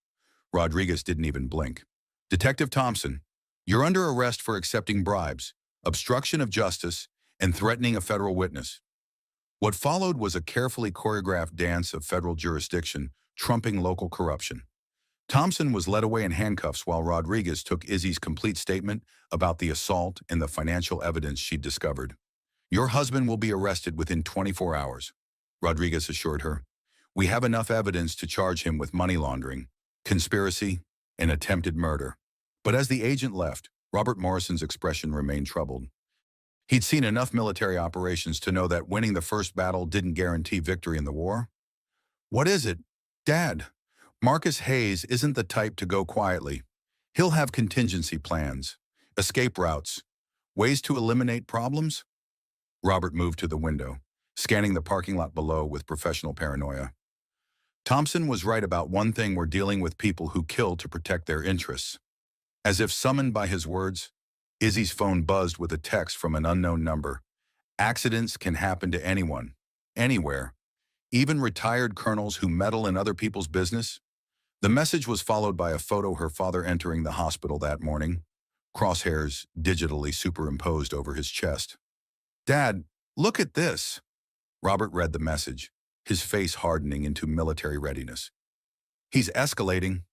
Rodriguez didn't even blink. Detective Thompson, you're under arrest for accepting bribes, obstruction of justice, and threatening a federal witness. What followed was a carefully choreographed dance of federal jurisdiction, trumping local corruption. Thompson was led away in handcuffs while Rodriguez took Izzy's complete statement about the assault and the financial evidence she'd discovered. Your husband will be arrested within 24 hours, Rodriguez assured her. We have enough evidence to charge him with money laundering, conspiracy, and attempted murder. But as the agent left, Robert Morrison's expression remained troubled. He'd seen enough military operations to know that winning the first battle didn't guarantee victory in the war. What is it? Dad, Marcus Hayes isn't the type to go quietly. He'll have contingency plans, escape routes, ways to eliminate problems. Robert moved to the window, scanning the parking lot below with professional paranoia. Thompson was right about one thing: we're dealing with people who kill to protect their interests. As if summoned by his words, Izzy's phone buzzed with a text from an unknown number. Accidents can happen to anyone. anywhere, even retired colonels who meddle in other people's business. The message was followed by a photo of her father entering the hospital that morning, crosshairs digitally superimposed over his chest. "Dad, look at this." Robert read the message, his face hardening into military readiness. "He's escalating.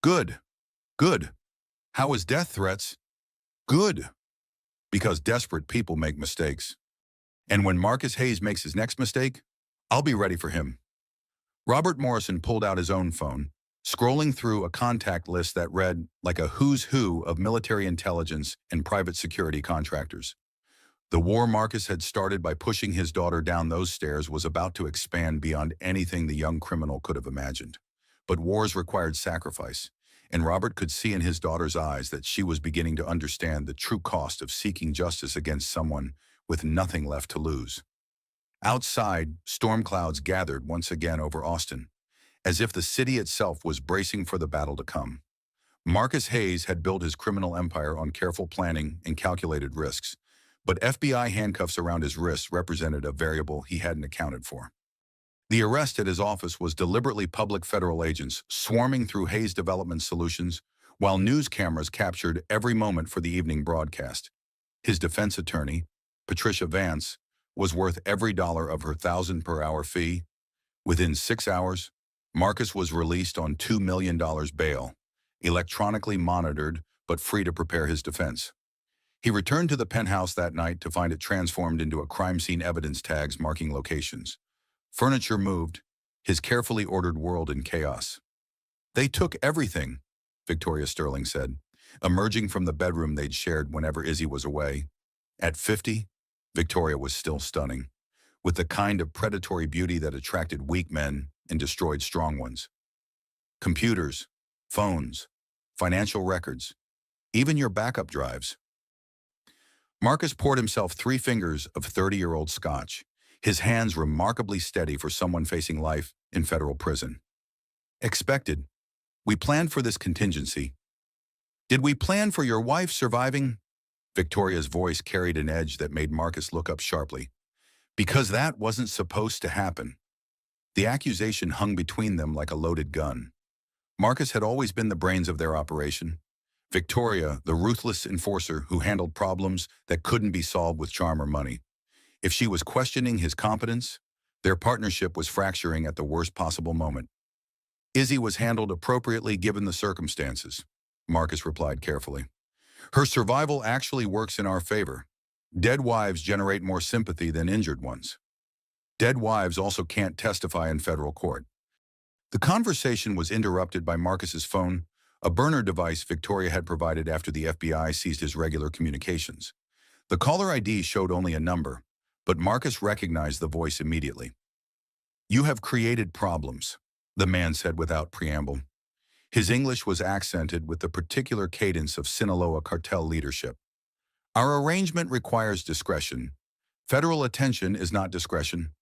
Good. Good. How is death threats? Good. Because desperate people make mistakes. And when Marcus Hayes makes his next mistake, I'll be ready for him." Robert Morrison pulled out his own phone, scrolling through a contact list that read like a who's who of military intelligence and private security contractors. The war Marcus had started by pushing his daughter down those stairs was about to expand beyond anything the young criminal could have imagined. But wars required sacrifice, and Robert could see in his daughter's eyes that she was beginning to understand the true cost of seeking justice against someone with nothing left to lose. Outside, storm clouds gathered once again over Austin, as if the city itself was bracing for the battle to come. Marcus Hayes had built his criminal empire on careful planning and calculated risks, but FBI handcuffs around his wrists represented a variable he hadn't accounted for. The arrest at his office was deliberately public federal agents swarming through Hayes Development Solutions, while news cameras captured every moment for the evening broadcast. His defense attorney, Patricia Vance, was worth every dollar of her $1,000 per hour fee. Within 6 hours, Marcus was released on $2 million bail, electronically monitored but free to prepare his defense. He returned to the penthouse that night to find it transformed into a crime scene evidence tags marking locations. Furniture moved, his carefully ordered world in chaos. "They took everything," Victoria Sterling said, emerging from the bedroom they'd shared whenever Izzy was away. At 50, Victoria was still stunning, with the kind of predatory beauty that attracted weak men and destroyed strong ones. "Computers, phones, financial records, even your backup drives." Marcus poured himself 3 fingers of 30-year-old scotch, his hands remarkably steady for someone facing life in federal prison. "Expected. We planned for this contingency." "Did we plan for your wife surviving?" Victoria's voice carried an edge that made Marcus look up sharply. "Because that wasn't supposed to happen." The accusation hung between them like a loaded gun. Marcus had always been the brains of their operation. Victoria, the ruthless enforcer who handled problems that couldn't be solved with charm or money. If she was questioning his competence, their partnership was fracturing at the worst possible moment. "Izzy was handled appropriately given the circumstances," Marcus replied carefully. "Her survival actually works in our favor. Dead wives generate more sympathy than injured ones. Dead wives also can't testify in federal court." The conversation was interrupted by Marcus's phone, a burner device Victoria had provided after the FBI seized his regular communications. The caller ID showed only a number, but Marcus recognized the voice immediately. "You have created problems," the man said without preamble. His English was accented with the particular cadence of Sinaloa cartel leadership. "Our arrangement requires discretion. Federal attention is not discretion."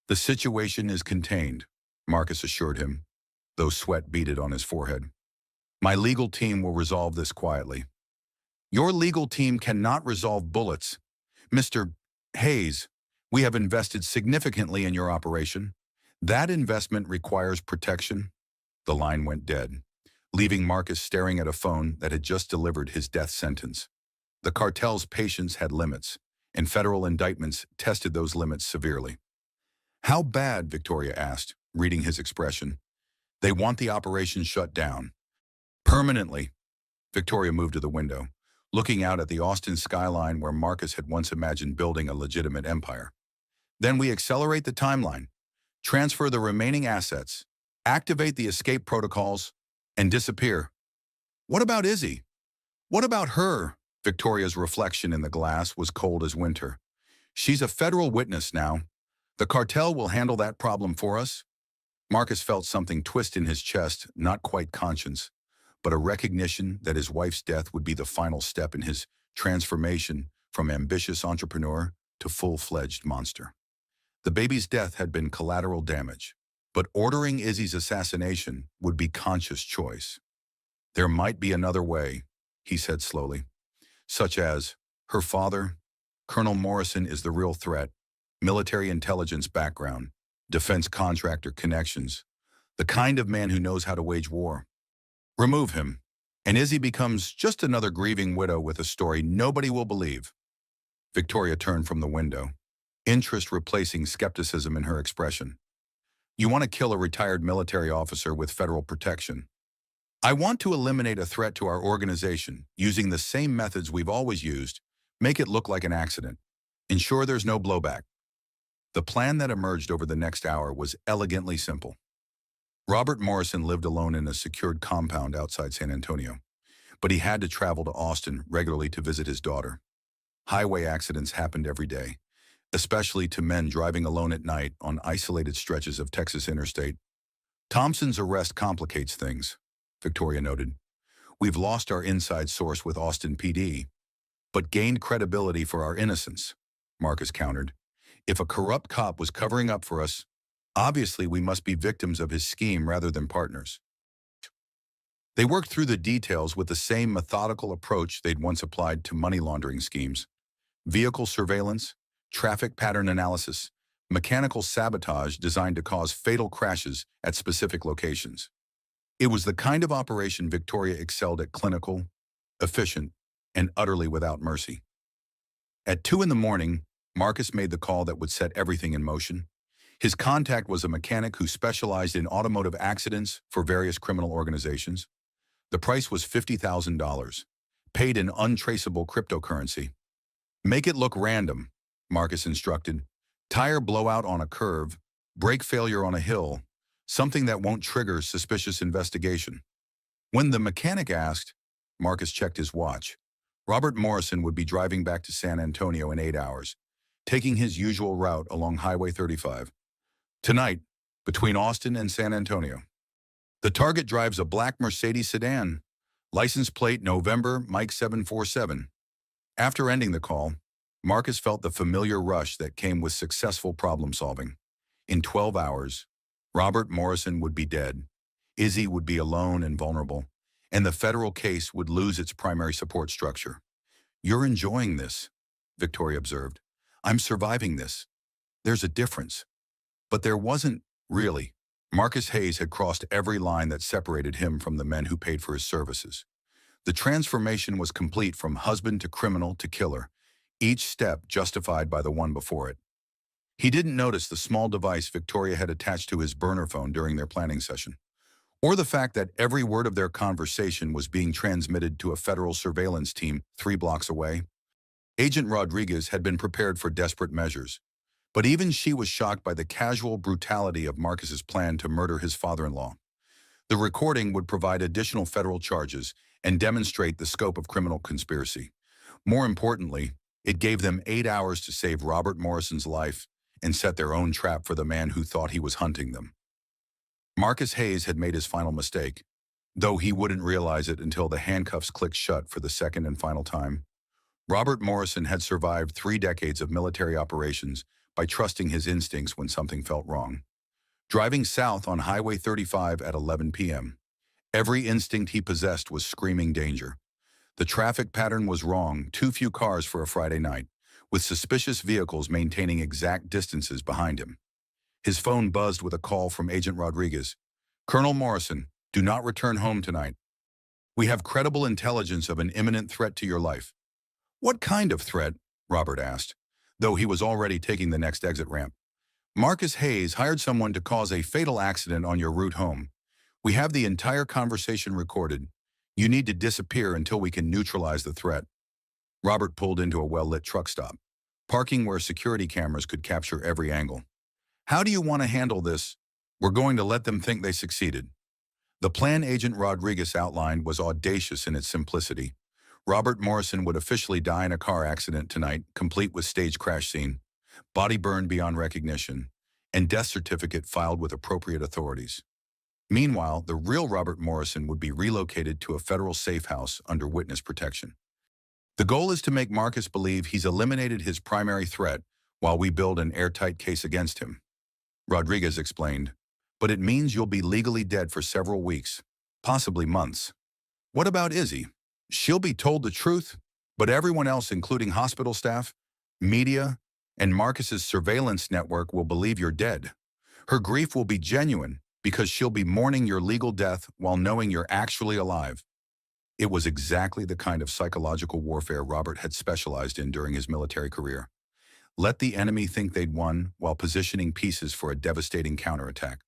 "The situation is contained," Marcus assured him, though sweat beaded on his forehead. "My legal team will resolve this quietly." "Your legal team cannot resolve bullets. Mr. Hayes, we have invested significantly in your operation. That investment requires protection." The line went dead, leaving Marcus staring at a phone that had just delivered his death sentence. The cartel's patience had limits, and federal indictments tested those limits severely. "How bad?" Victoria asked, reading his expression. "They want the operation shut down." "Permanently." Victoria moved to the window, looking out at the Austin skyline where Marcus had once imagined building a legitimate empire. "Then we accelerate the timeline, transfer the remaining assets, activate the escape protocols, and disappear." "What about Izzy? What about her?" Victoria's reflection in the glass was cold as winter. "She's a federal witness now. The cartel will handle that problem for us." Marcus felt something twist in his chest, not quite conscience, but a recognition that his wife's death would be the final step in his transformation from ambitious entrepreneur to full-fledged monster. The baby's death had been collateral damage, but ordering Izzy's assassination would be conscious choice. "There might be another way," he said slowly, "such as, her father, Colonel Morrison, is the real threat. military intelligence background, defense contractor connections, the kind of man who knows how to wage war. Remove him, and Izzy becomes just another grieving widow with a story nobody will believe. Victoria turned from the window, interest replacing skepticism in her expression. You want to kill a retired military officer with federal protection. I want to eliminate a threat to our organization using the same methods we've always used, make it look like an accident. Ensure there's no blowback. The plan that emerged over the next hour was elegantly simple. Robert Morrison lived alone in a secured compound outside San Antonio, but he had to travel to Austin regularly to visit his daughter. Highway accidents happened every day, especially to men driving alone at night on isolated stretches of Texas interstate. Thompson's arrest complicates things, Victoria noted. We've lost our inside source with Austin PD, but gained credibility for our innocence, Marcus countered. If a corrupt cop was covering up for us, obviously we must be victims of his scheme rather than partners. They worked through the details with the same methodical approach they'd once applied to money laundering schemes. Vehicle surveillance, traffic pattern analysis, mechanical sabotage designed to cause fatal crashes at specific locations. It was the kind of operation Victoria excelled at: clinical, efficient, and utterly without mercy. At 2 in the morning, Marcus made the call that would set everything in motion. His contact was a mechanic who specialized in automotive accidents for various criminal organizations. The price was $50,000, paid in untraceable cryptocurrency. Make it look random, Marcus instructed. Tire blowout on a curve, brake failure on a hill, something that won't trigger suspicious investigation. When the mechanic asked, Marcus checked his watch. Robert Morrison would be driving back to San Antonio in 8 hours, taking his usual route along Highway 35. Tonight, between Austin and San Antonio. The target drives a black Mercedes sedan, license plate November Mike 747. After ending the call, Marcus felt the familiar rush that came with successful problem solving. In 12 hours, Robert Morrison would be dead, Izzy would be alone and vulnerable, and the federal case would lose its primary support structure. You're enjoying this, Victoria observed. I'm surviving this. There's a difference. But there wasn't, really. Marcus Hayes had crossed every line that separated him from the men who paid for his services. The transformation was complete from husband to criminal to killer, each step justified by the one before it. He didn't notice the small device Victoria had attached to his burner phone during their planning session, or the fact that every word of their conversation was being transmitted to a federal surveillance team 3 blocks away. Agent Rodriguez had been prepared for desperate measures, but even she was shocked by the casual brutality of Marcus's plan to murder his father-in-law. The recording would provide additional federal charges and demonstrate the scope of criminal conspiracy. More importantly, it gave them 8 hours to save Robert Morrison's life and set their own trap for the man who thought he was hunting them. Marcus Hayes had made his final mistake, though he wouldn't realize it until the handcuffs clicked shut for the second and final time. Robert Morrison had survived 3 decades of military operations by trusting his instincts when something felt wrong. Driving south on Highway 35 at 11 p.m., every instinct he possessed was screaming danger. The traffic pattern was wrong, too few cars for a Friday night, with suspicious vehicles maintaining exact distances behind him. His phone buzzed with a call from Agent Rodriguez. Colonel Morrison, do not return home tonight. We have credible intelligence of an imminent threat to your life. What kind of threat? Robert asked, though he was already taking the next exit ramp. Marcus Hayes hired someone to cause a fatal accident on your route home. We have the entire conversation recorded. You need to disappear until we can neutralize the threat. Robert pulled into a well-lit truck stop, parking where security cameras could capture every angle. How do you want to handle this? We're going to let them think they succeeded. The plan Agent Rodriguez outlined was audacious in its simplicity. Robert Morrison would officially die in a car accident tonight, complete with stage crash scene, body burned beyond recognition, and death certificate filed with appropriate authorities. Meanwhile, the real Robert Morrison would be relocated to a federal safe house under witness protection. The goal is to make Marcus believe he's eliminated his primary threat while we build an airtight case against him, Rodriguez explained. But it means you'll be legally dead for several weeks, possibly months. What about Izzy? She'll be told the truth, but everyone else, including hospital staff, media, and Marcus's surveillance network will believe you're dead. Her grief will be genuine because she'll be mourning your legal death while knowing you're actually alive. It was exactly the kind of psychological warfare Robert had specialized in during his military career. Let the enemy think they'd won while positioning pieces for a devastating counterattack.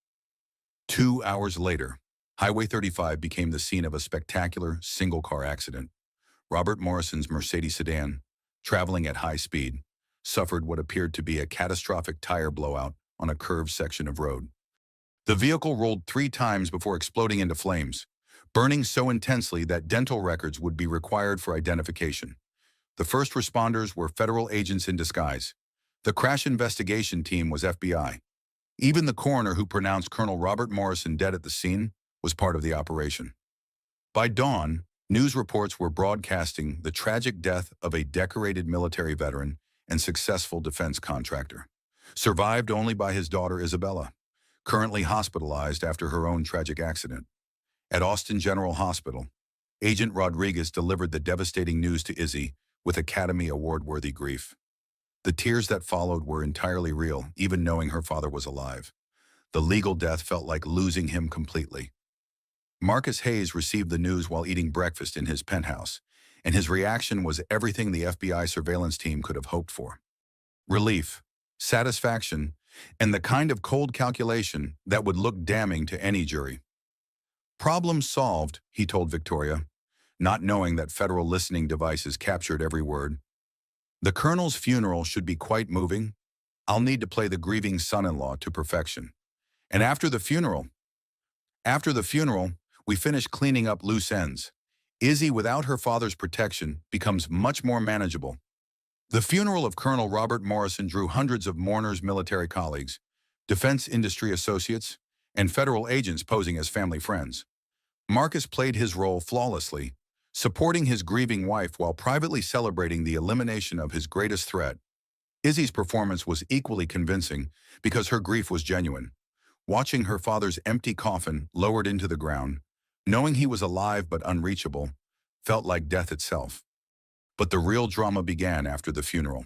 2 hours later, Highway 35 became the scene of a spectacular single-car accident. Robert Morrison's Mercedes sedan, traveling at high speed, suffered what appeared to be a catastrophic tire blowout on a curved section of road. The vehicle rolled 3 times before exploding into flames, burning so intensely that dental records would be required for identification. The first responders were federal agents in disguise. The crash investigation team was FBI. Even the coroner who pronounced Colonel Robert Morrison dead at the scene was part of the operation. By dawn, news reports were broadcasting the tragic death of a decorated military veteran and successful defense contractor, survived only by his daughter Isabella, currently hospitalized after her own tragic accident. At Austin General Hospital, Agent Rodriguez delivered the devastating news to Izzy with Academy Award-worthy grief. The tears that followed were entirely real, even knowing her father was alive. The legal death felt like losing him completely. Marcus Hayes received the news while eating breakfast in his penthouse, and his reaction was everything the FBI surveillance team could have hoped for. Relief, satisfaction, and the kind of cold calculation that would look damning to any jury. "Problem solved," he told Victoria, not knowing that federal listening devices captured every word. "The colonel's funeral should be quite moving. I'll need to play the grieving son-in-law to perfection. And after the funeral, we finish cleaning up loose ends. Izzy, without her father's protection, becomes much more manageable." The funeral of Colonel Robert Morrison drew hundreds of mourners, military colleagues, defense industry associates, and federal agents posing as family friends. Marcus played his role flawlessly, supporting his grieving wife while privately celebrating the elimination of his greatest threat. Izzy's performance was equally convincing because her grief was genuine. Watching her father's empty coffin lowered into the ground, knowing he was alive but unreachable, felt like death itself. But the real drama began after the funeral.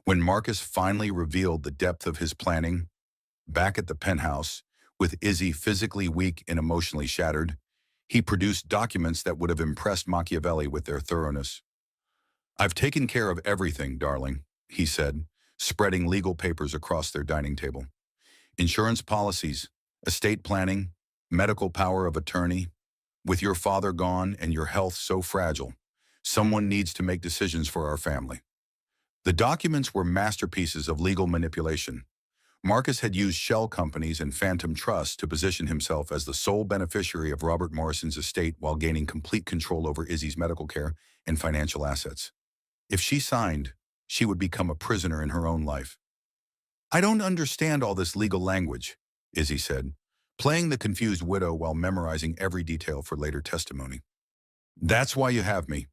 When Marcus finally revealed the depth of his planning, back at the penthouse, with Izzy physically weak and emotionally shattered, he produced documents that would have impressed Machiavelli with their thoroughness. "I've taken care of everything, darling," he said, spreading legal papers across their dining table. "Insurance policies, estate planning, medical power of attorney. With your father gone and your health so fragile, someone needs to make decisions for our family." The documents were masterpieces of legal manipulation. Marcus had used shell companies and phantom trusts to position himself as the sole beneficiary of Robert Morrison's estate while gaining complete control over Izzy's medical care and financial assets. If she signed, she would become a prisoner in her own life. "I don't understand all this legal language," Izzy said, playing the confused widow while memorizing every detail for later testimony. "That's why you have me,"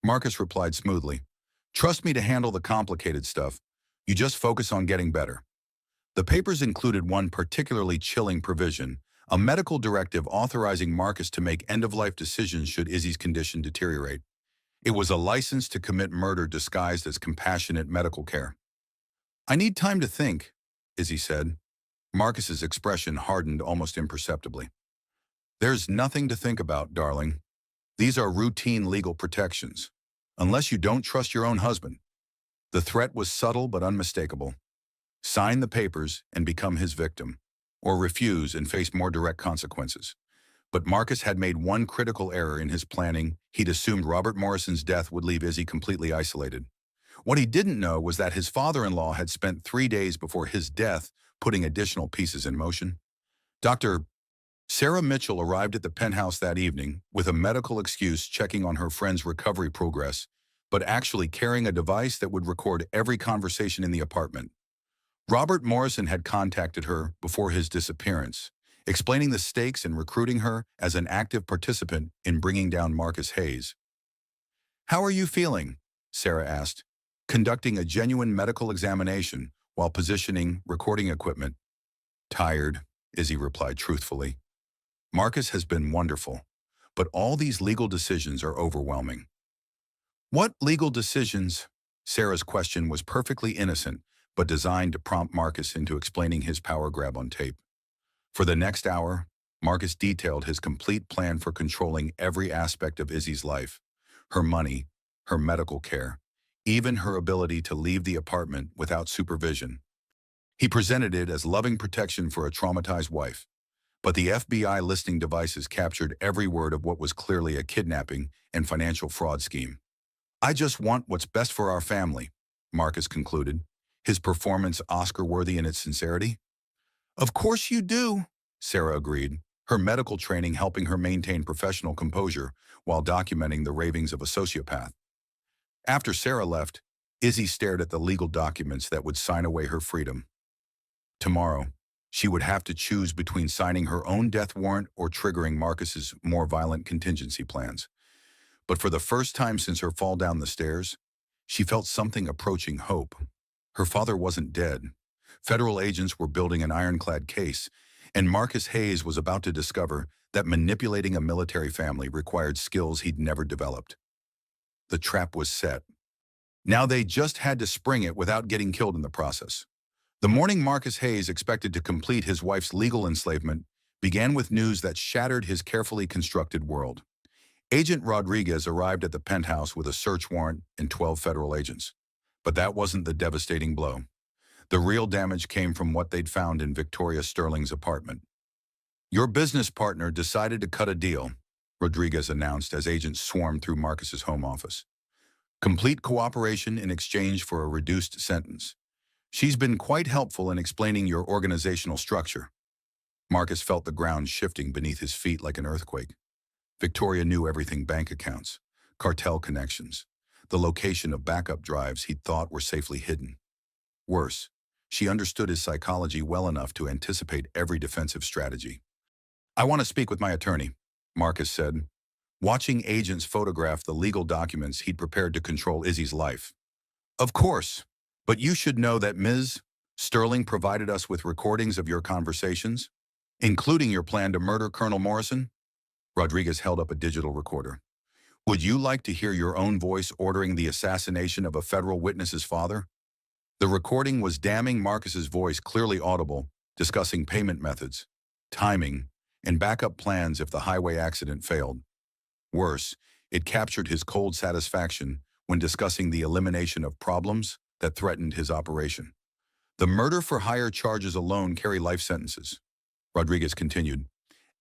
Marcus replied smoothly. "Trust me to handle the complicated stuff. You just focus on getting better." The papers included one particularly chilling provision, a medical directive authorizing Marcus to make end-of-life decisions should Izzy's condition deteriorate. It was a license to commit murder disguised as compassionate medical care. "I need time to think," Izzy said. Marcus's expression hardened almost imperceptibly. "There's nothing to think about, darling. These are routine legal protections. Unless you don't trust your own husband." The threat was subtle but unmistakable. Sign the papers and become his victim, or refuse and face more direct consequences. But Marcus had made one critical error in his planning. He'd assumed Robert Morrison's death would leave Izzy completely isolated. What he didn't know was that his father-in-law had spent 3 days before his death putting additional pieces in motion. Dr. Sarah Mitchell arrived at the penthouse that evening with a medical excuse, checking on her friend's recovery progress, but actually carrying a device that would record every conversation in the apartment. Robert Morrison had contacted her before his disappearance, explaining the stakes and recruiting her as an active participant in bringing down Marcus Hayes. "How are you feeling?" Sarah asked, conducting a genuine medical examination while positioning recording equipment. "Tired," Izzy replied truthfully. "Marcus has been wonderful, but all these legal decisions are overwhelming." "What legal decisions?" Sarah's question was perfectly innocent, but designed to prompt Marcus into explaining his power grab on tape. For the next hour, Marcus detailed his complete plan for controlling every aspect of Izzy's life, her money, her medical care, even her ability to leave the apartment without supervision. He presented it as loving protection for a traumatized wife, but the FBI listening devices captured every word of what was clearly a kidnapping and financial fraud scheme. "I just want what's best for our family," Marcus concluded, his performance Oscar-worthy in its sincerity. "Of course you do," Sarah agreed, her medical training helping her maintain professional composure while documenting the ravings of a sociopath. After Sarah left, Izzy stared at the legal documents that would sign away her freedom. Tomorrow, she would have to choose between signing her own death warrant or triggering Marcus's more violent contingency plans. But for the first time since her fall down the stairs, she felt something approaching hope. Her father wasn't dead. Federal agents were building an ironclad case, and Marcus Hayes was about to discover that manipulating a military family required skills he'd never developed. The trap was set. Now they just had to spring it without getting killed in the process. The morning Marcus Hayes expected to complete his wife's legal enslavement began with news that shattered his carefully constructed world. Agent Rodriguez arrived at the penthouse with a search warrant and 12 federal agents. But that wasn't the devastating blow. The real damage came from what they'd found in Victoria Sterling's apartment. "Your business partner decided to cut a deal," Rodriguez announced as agents swarmed through Marcus's home office. "Complete cooperation in exchange for a reduced sentence. She's been quite helpful in explaining your organizational structure." Marcus felt the ground shifting beneath his feet like an earthquake. Victoria knew everything: bank accounts, cartel connections, the location of backup drives he'd thought were safely hidden. Worse, she understood his psychology well enough to anticipate every defensive strategy. "I want to speak with my attorney," Marcus said, watching agents photograph the legal documents he'd prepared to control Izzy's life. "Of course, but you should know that Ms. Sterling provided us with recordings of your conversations, including your plan to murder Colonel Morrison." Rodriguez held up a digital recorder. "Would you like to hear your own voice ordering the assassination of a federal witness's father?" The recording was damning. Marcus's voice clearly audible, discussing payment methods, timing, and backup plans if the highway accident failed. Worse, it captured his cold satisfaction when discussing the elimination of problems that threatened his operation. "The murder-for-hire charges alone carry life sentences," Rodriguez continued.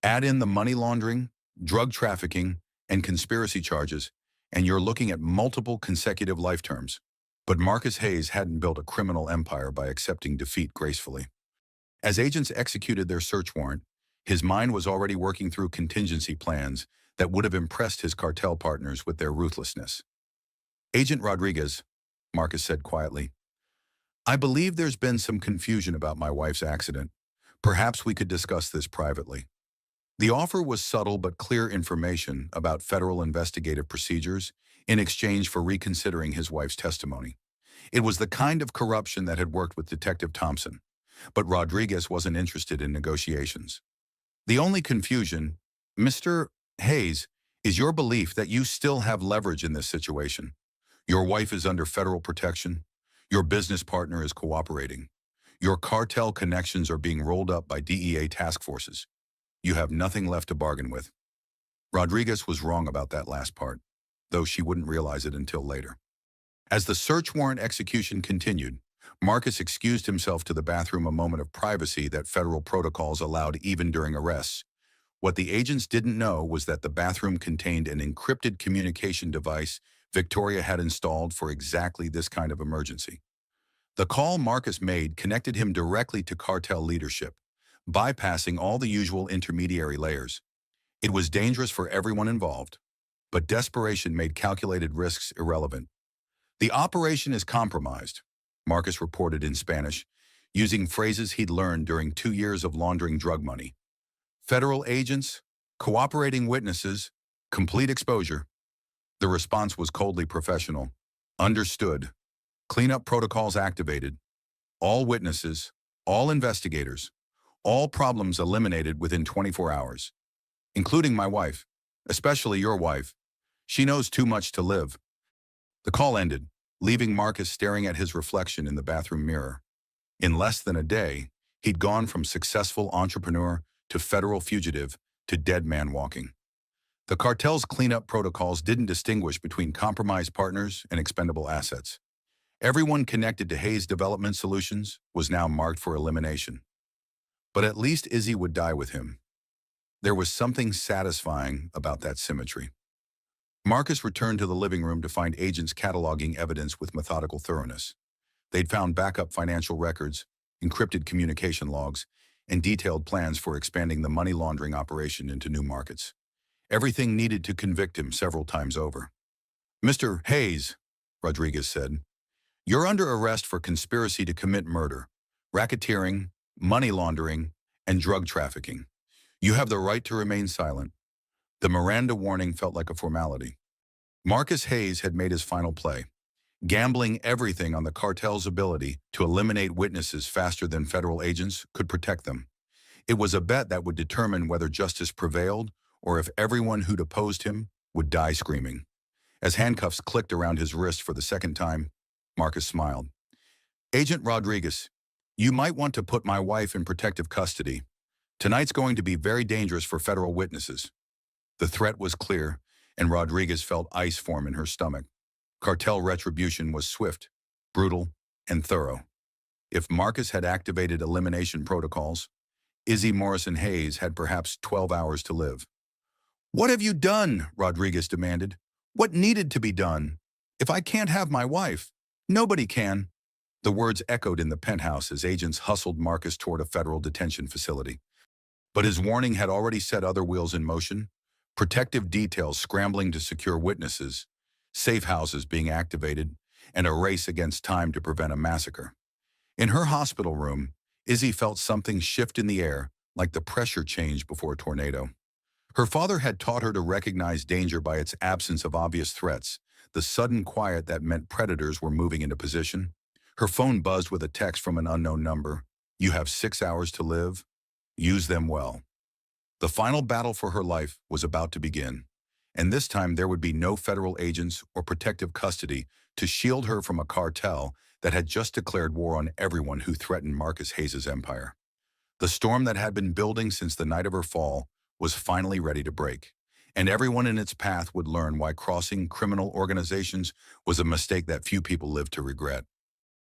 "Add in the money laundering, drug trafficking, and conspiracy charges, and you're looking at multiple consecutive life terms." But Marcus Hayes hadn't built a criminal empire by accepting defeat gracefully. As agents executed their search warrant, his mind was already working through contingency plans that would have impressed his cartel partners with their ruthlessness. "Agent Rodriguez," Marcus said quietly, "I believe there's been some confusion about my wife's accident. Perhaps we could discuss this privately." The offer was subtle but clear information about federal investigative procedures in exchange for reconsidering his wife's testimony. It was the kind of corruption that had worked with Detective Thompson, but Rodriguez wasn't interested in negotiations. "The only confusion, Mr. Hayes, is your belief that you still have leverage in this situation. Your wife is under federal protection. Your business partner is cooperating. Your cartel connections are being rolled up by DEA task forces. You have nothing left to bargain with." Rodriguez was wrong about that last part, though she wouldn't realize it until later. As the search warrant execution continued, Marcus excused himself to the bathroom, a moment of privacy that federal protocols allowed even during arrests. What the agents didn't know was that the bathroom contained an encrypted communication device Victoria had installed for exactly this kind of emergency. The call Marcus made connected him directly to cartel leadership, bypassing all the usual intermediary layers. It was dangerous for everyone involved, but desperation made calculated risks irrelevant. "The operation is compromised," Marcus reported in Spanish, using phrases he'd learned during 2 years of laundering drug money. "Federal agents, cooperating witnesses, complete exposure." The response was coldly professional. "Understood. Cleanup protocols activated. All witnesses, all investigators, all problems eliminated within 24 hours. Including my wife, especially your wife. She knows too much to live." The call ended, leaving Marcus staring at his reflection in the bathroom mirror. In less than a day, he'd gone from successful entrepreneur to federal fugitive to dead man walking. The cartel's cleanup protocols didn't distinguish between compromised partners and expendable assets. Everyone connected to Hayes Development Solutions was now marked for elimination. But at least Izzy would die with him. There was something satisfying about that symmetry. Marcus returned to the living room to find agents cataloging evidence with methodical thoroughness. They'd found backup financial records, encrypted communication logs, and detailed plans for expanding the money laundering operation into new markets. Everything needed to convict him several times over. "Mr. Hayes," Rodriguez said, "you're under arrest for conspiracy to commit murder, racketeering, money laundering, and drug trafficking. You have the right to remain silent." The Miranda warning felt like a formality. Marcus Hayes had made his final play, gambling everything on the cartel's ability to eliminate witnesses faster than federal agents could protect them. It was a bet that would determine whether justice prevailed or if everyone who'd opposed him would die screaming. As handcuffs clicked around his wrist for the second time, Marcus smiled. "Agent Rodriguez, you might want to put my wife in protective custody. Tonight's going to be very dangerous for federal witnesses." The threat was clear, and Rodriguez felt ice form in her stomach. Cartel retribution was swift, brutal, and thorough. If Marcus had activated elimination protocols, Izzy Morrison Hayes had perhaps 12 hours to live. "What have you done?" Rodriguez demanded. "What needed to be done? If I can't have my wife, nobody can." The words echoed in the penthouse as agents hustled Marcus toward a federal detention facility. But his warning had already set other wheels in motion, protective details scrambling to secure witnesses, safe houses being activated, and a race against time to prevent a massacre. In her hospital room, Izzy felt something shift in the air, like the pressure change before a tornado. Her father had taught her to recognize danger by its absence of obvious threats, the sudden quiet that meant predators were moving into position. Her phone buzzed with a text from an unknown number. "You have 6 hours to live. Use them well." The final battle for her life was about to begin, and this time there would be no federal agents or protective custody to shield her from a cartel that had just declared war on everyone who threatened Marcus Hayes' empire. The storm that had been building since the night of her fall was finally ready to break, and everyone in its path would learn why crossing criminal organizations was a mistake that few people lived to regret.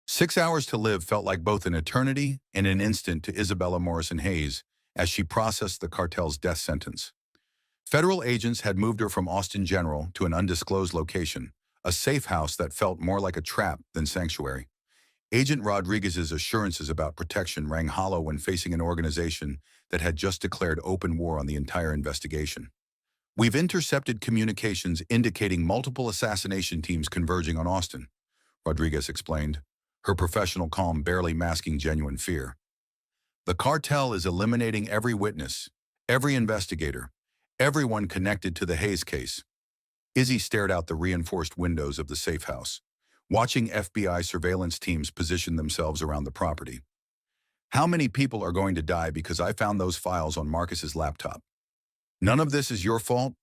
6 hours to live felt like both an eternity and an instant to Isabella Morrison Hayes as she processed the cartel's death sentence. Federal agents had moved her from Austin General to an undisclosed location, a safe house that felt more like a trap than sanctuary. Agent Rodriguez's assurances about protection rang hollow when facing an organization that had just declared open war on the entire investigation. "We've intercepted communications indicating multiple assassination teams converging on Austin," Rodriguez explained, her professional calm barely masking genuine fear. "The cartel is eliminating every witness, every investigator, everyone connected to the Hayes case." Izzy stared out the reinforced windows of the safe house, watching FBI surveillance teams position themselves around the property. "How many people are going to die because I found those files on Marcus's laptop? None of this is your fault.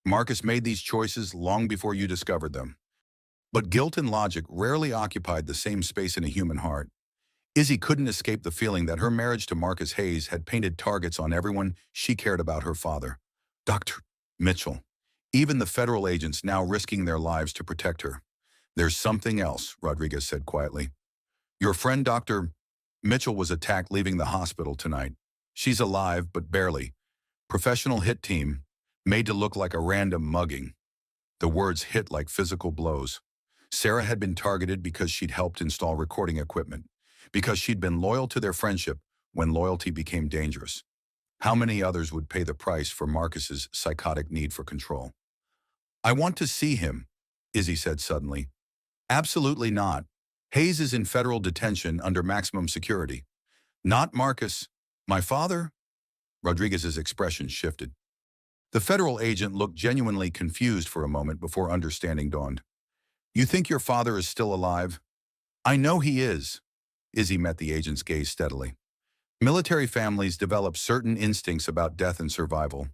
Marcus made these choices long before you discovered them." But guilt and logic rarely occupied the same space in a human heart. Izzy couldn't escape the feeling that her marriage to Marcus Hayes had painted targets on everyone she cared about: her father, Dr. Mitchell, even the federal agents now risking their lives to protect her. "There's something else," Rodriguez said quietly. "Your friend Dr. Mitchell was attacked leaving the hospital tonight. She's alive, but barely. Professional hit team, made to look like a random mugging." The words hit like physical blows. Sarah had been targeted because she'd helped install recording equipment, because she'd been loyal to their friendship when loyalty became dangerous. How many others would pay the price for Marcus's psychotic need for control? "I want to see him," Izzy said suddenly. "Absolutely not. Hayes is in federal detention under maximum security." "Not Marcus. My father?" Rodriguez's expression shifted. The federal agent looked genuinely confused for a moment before understanding dawned. "You think your father is still alive?" "I know he is." Izzy met the agent's gaze steadily. "Military families develop certain instincts about death and survival.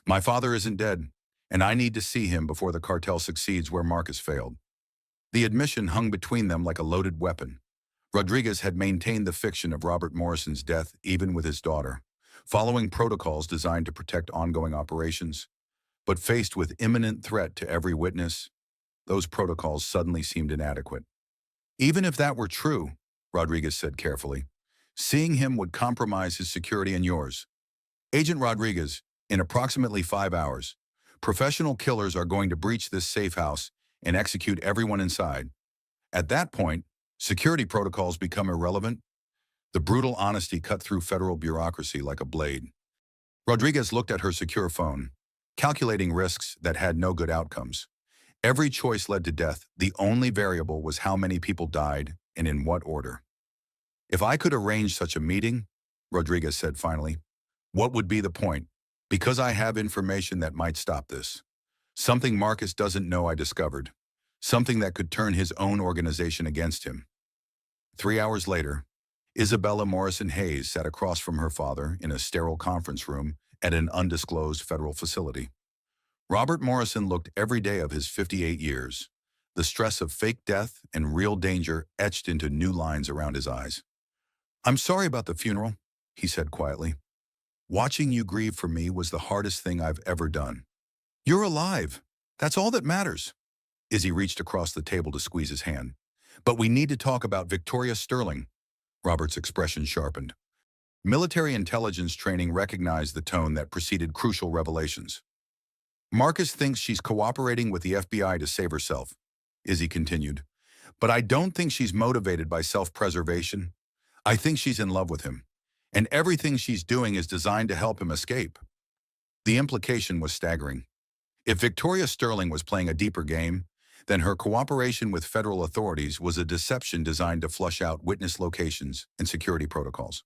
My father isn't dead, and I need to see him before the cartel succeeds where Marcus failed." The admission hung between them like a loaded weapon. Rodriguez had maintained the fiction of Robert Morrison's death even with his daughter, following protocols designed to protect ongoing operations. But faced with imminent threat to every witness, those protocols suddenly seemed inadequate. Even if that were true, Rodriguez said carefully, seeing him would compromise his security and yours. Agent Rodriguez, in approximately 5 hours, professional killers are going to breach this safe house and execute everyone inside. At that point, security protocols become irrelevant. The brutal honesty cut through federal bureaucracy like a blade. Rodriguez looked at her secure phone, calculating risks that had no good outcomes. Every choice led to death. The only variable was how many people died and in what order. If I could arrange such a meeting, Rodriguez said finally, what would be the point? Because I have information that might stop this. Something Marcus doesn't know I discovered. Something that could turn his own organization against him. 3 hours later, Isabella Morrison Hayes sat across from her father in a sterile conference room at an undisclosed federal facility. Robert Morrison looked every day of his 58 years, the stress of fake death and real danger etched into new lines around his eyes. I'm sorry about the funeral, he said quietly. Watching you grieve for me was the hardest thing I've ever done. You're alive. That's all that matters. Izzy reached across the table to squeeze his hand. But we need to talk about Victoria Sterling. Robert's expression sharpened. Military intelligence training recognized the tone that preceded crucial revelations. Marcus thinks she's cooperating with the FBI to save herself, Izzy continued. But I don't think she's motivated by self-preservation. I think she's in love with him. And everything she's doing is designed to help him escape. The implication was staggering. If Victoria Sterling was playing a deeper game, then her cooperation with federal authorities was a deception designed to flush out witness locations and security protocols.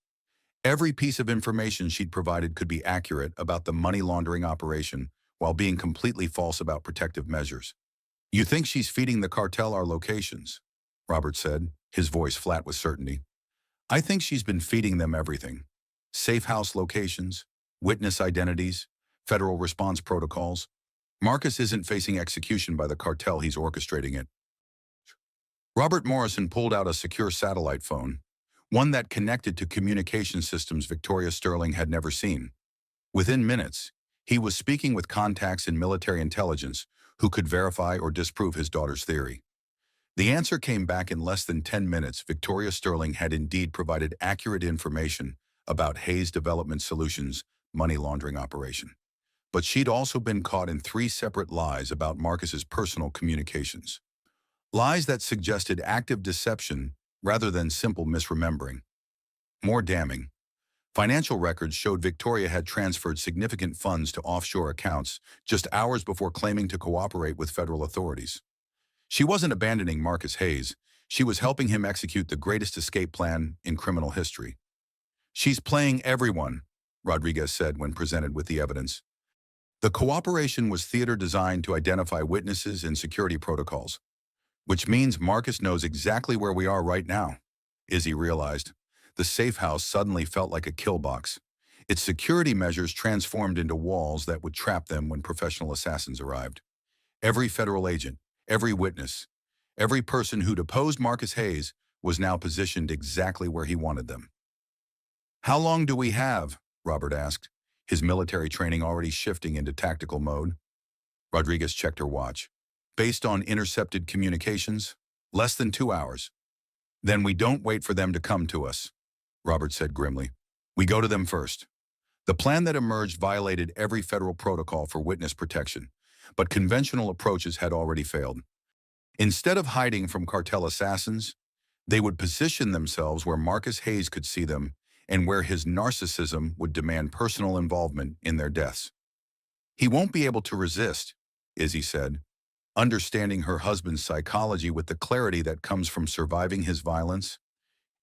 Every piece of information she'd provided could be accurate about the money laundering operation while being completely false about protective measures. You think she's feeding the cartel our locations, Robert said, his voice flat with certainty. I think she's been feeding them everything. Safe house locations, witness identities, federal response protocols. Marcus isn't facing execution by the cartel, he's orchestrating it. Robert Morrison pulled out a secure satellite phone, one that connected to communication systems Victoria Sterling had never seen. Within minutes, he was speaking with contacts in military intelligence who could verify or disprove his daughter's theory. The answer came back in less than 10 minutes. Victoria Sterling had indeed provided accurate information about Hayes Development Solutions' money laundering operation. But she'd also been caught in 3 separate lies about Marcus's personal communications. Lies that suggested active deception rather than simple misremembering. More damning, financial records showed Victoria had transferred significant funds to offshore accounts just hours before claiming to cooperate with federal authorities. She wasn't abandoning Marcus Hayes, she was helping him execute the greatest escape plan in criminal history. She's playing everyone, Rodriguez said when presented with the evidence. The cooperation was theater designed to identify witnesses and security protocols, which means Marcus knows exactly where we are right now. Izzy realized. The safe house suddenly felt like a kill box. Its security measures transformed into walls that would trap them when professional assassins arrived. Every federal agent, every witness, every person who'd opposed Marcus Hayes was now positioned exactly where he wanted them. How long do we have? Robert asked, his military training already shifting into tactical mode. Rodriguez checked her watch. Based on intercepted communications, less than 2 hours. Then we don't wait for them to come to us, Robert said grimly. We go to them first. The plan that emerged violated every federal protocol for witness protection, but conventional approaches had already failed. Instead of hiding from cartel assassins, they would position themselves where Marcus Hayes could see them and where his narcissism would demand personal involvement in their deaths. He won't be able to resist, Izzy said, understanding her husband's psychology with the clarity that comes from surviving his violence.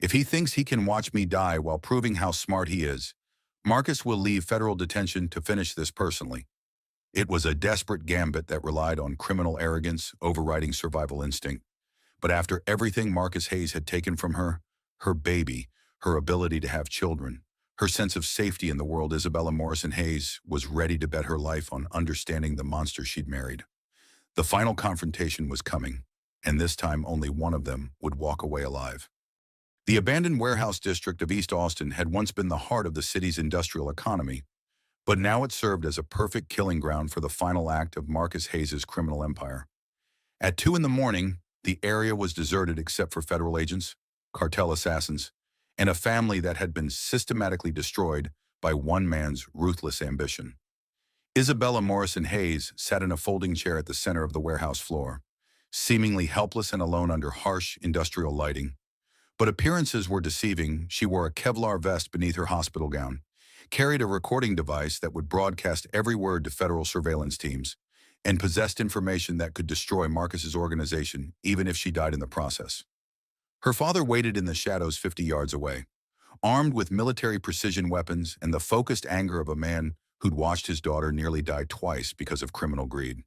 If he thinks he can watch me die while proving how smart he is, Marcus will leave federal detention to finish this personally. It was a desperate gambit that relied on criminal arrogance overriding survival instinct. But after everything Marcus Hayes had taken from her baby, her ability to have children, her sense of safety in the world, Isabella Morrison Hayes was ready to bet her life on understanding the monster she'd married. The final confrontation was coming, and this time only one of them would walk away alive. The abandoned warehouse district of East Austin had once been the heart of the city's industrial economy, but now it served as a perfect killing ground for the final act of Marcus Hayes's criminal empire. At 2 in the morning, the area was deserted except for federal agents, cartel assassins, and a family that had been systematically destroyed by one man's ruthless ambition. Isabella Morrison Hayes sat in a folding chair at the center of the warehouse floor, seemingly helpless and alone under harsh industrial lighting. But appearances were deceiving. She wore a Kevlar vest beneath her hospital gown, carried a recording device that would broadcast every word to federal surveillance teams, and possessed information that could destroy Marcus's organization even if she died in the process. Her father waited in the shadows 50 yards away, armed with military precision weapons and the focused anger of a man who'd watched his daughter nearly die twice because of criminal greed.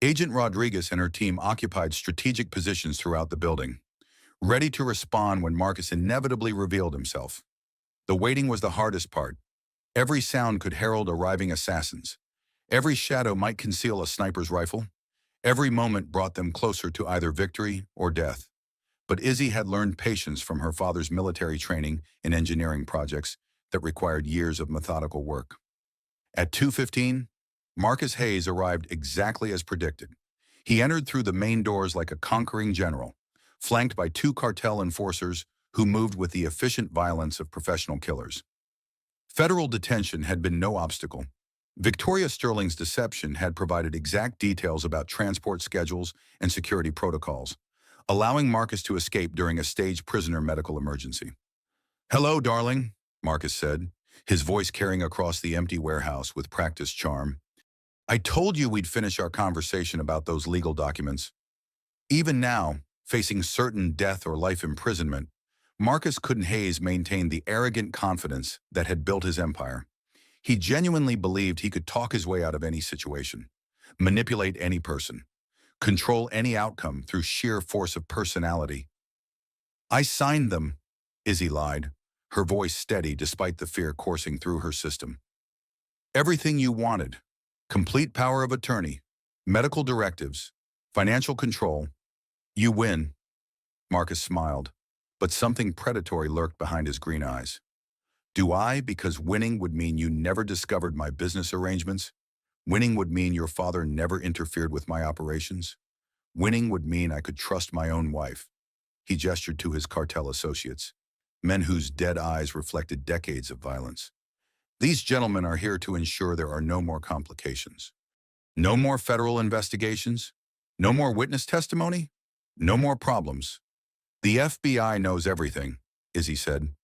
Agent Rodriguez and her team occupied strategic positions throughout the building, ready to respond when Marcus inevitably revealed himself. The waiting was the hardest part. Every sound could herald arriving assassins. Every shadow might conceal a sniper's rifle. Every moment brought them closer to either victory or death. But Izzy had learned patience from her father's military training in engineering projects that required years of methodical work. At 2:15, Marcus Hayes arrived exactly as predicted. He entered through the main doors like a conquering general, flanked by 2 cartel enforcers who moved with the efficient violence of professional killers. Federal detention had been no obstacle. Victoria Sterling's deception had provided exact details about transport schedules and security protocols, allowing Marcus to escape during a staged prisoner medical emergency. "Hello, darling," Marcus said, his voice carrying across the empty warehouse with practiced charm. "I told you we'd finish our conversation about those legal documents." Even now, facing certain death or life imprisonment, Marcus couldn't Hayes maintain the arrogant confidence that had built his empire. He genuinely believed he could talk his way out of any situation, manipulate any person, control any outcome through sheer force of personality. "I signed them," Izzy lied, her voice steady despite the fear coursing through her system. "Everything you wanted. Complete power of attorney, medical directives, financial control. You win." Marcus smiled, but something predatory lurked behind his green eyes. "Do I? Because winning would mean you never discovered my business arrangements. Winning would mean your father never interfered with my operations. Winning would mean I could trust my own wife." He gestured to his cartel associates, men whose dead eyes reflected decades of violence. "These gentlemen are here to ensure there are no more complications. No more federal investigations. No more witness testimony. No more problems. The FBI knows everything," Izzy said.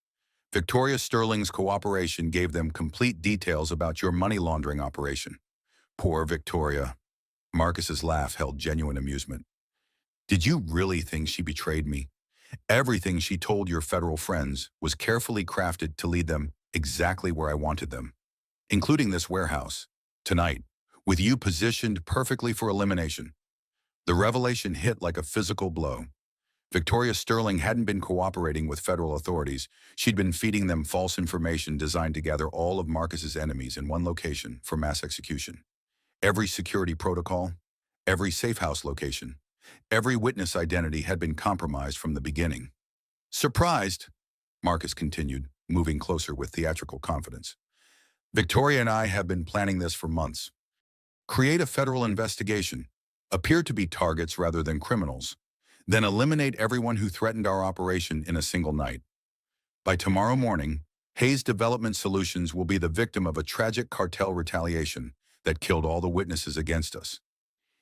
"Victoria Sterling's cooperation gave them complete details about your money laundering operation." "Poor Victoria." Marcus's laugh held genuine amusement. "Did you really think she betrayed me? Everything she told your federal friends was carefully crafted to lead them exactly where I wanted them, including this warehouse, tonight, with you positioned perfectly for elimination." The revelation hit like a physical blow. Victoria Sterling hadn't been cooperating with federal authorities. She'd been feeding them false information designed to gather all of Marcus's enemies in one location for mass execution. Every security protocol, every safe house location, every witness identity had been compromised from the beginning. "Surprised," Marcus continued, moving closer with theatrical confidence. "Victoria and I have been planning this for months. Create a federal investigation, appear to be targets rather than criminals, then eliminate everyone who threatened our operation in a single night. By tomorrow morning, Hayes Development Solutions will be the victim of a tragic cartel retaliation that killed all the witnesses against us.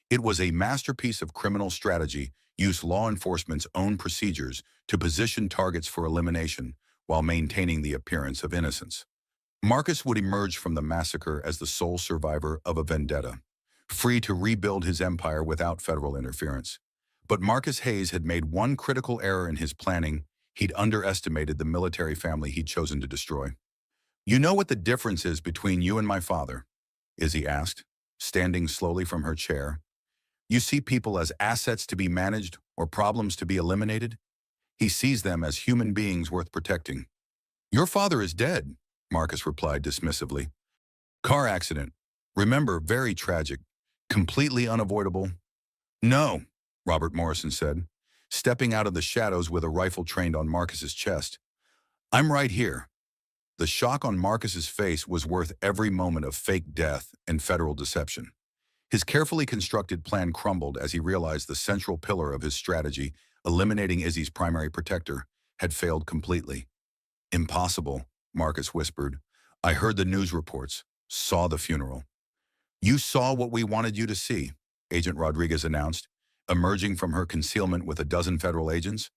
It was a masterpiece of criminal strategy, used law enforcement's own procedures to position targets for elimination while maintaining the appearance of innocence." Marcus would emerge from the massacre as the sole survivor of a vendetta, free to rebuild his empire without federal interference. But Marcus Hayes had made one critical error in his planning. He'd underestimated the military family he'd chosen to destroy. "You know what the difference is between you and my father?" Izzy asked, standing slowly from her chair. "You see people as assets to be managed or problems to be eliminated. He sees them as human beings worth protecting." "Your father is dead," Marcus replied dismissively. "Car accident. Remember, very tragic. Completely unavoidable." "No," Robert Morrison said, stepping out of the shadows with a rifle trained on Marcus's chest. "I'm right here." The shock on Marcus's face was worth every moment of fake death and federal deception. His carefully constructed plan crumbled as he realized the central pillar of his strategy, eliminating Izzy's primary protector, had failed completely. "Impossible," Marcus whispered. "I heard the news reports, saw the funeral." "You saw what we wanted you to see," Agent Rodriguez announced, emerging from her concealment with a dozen federal agents.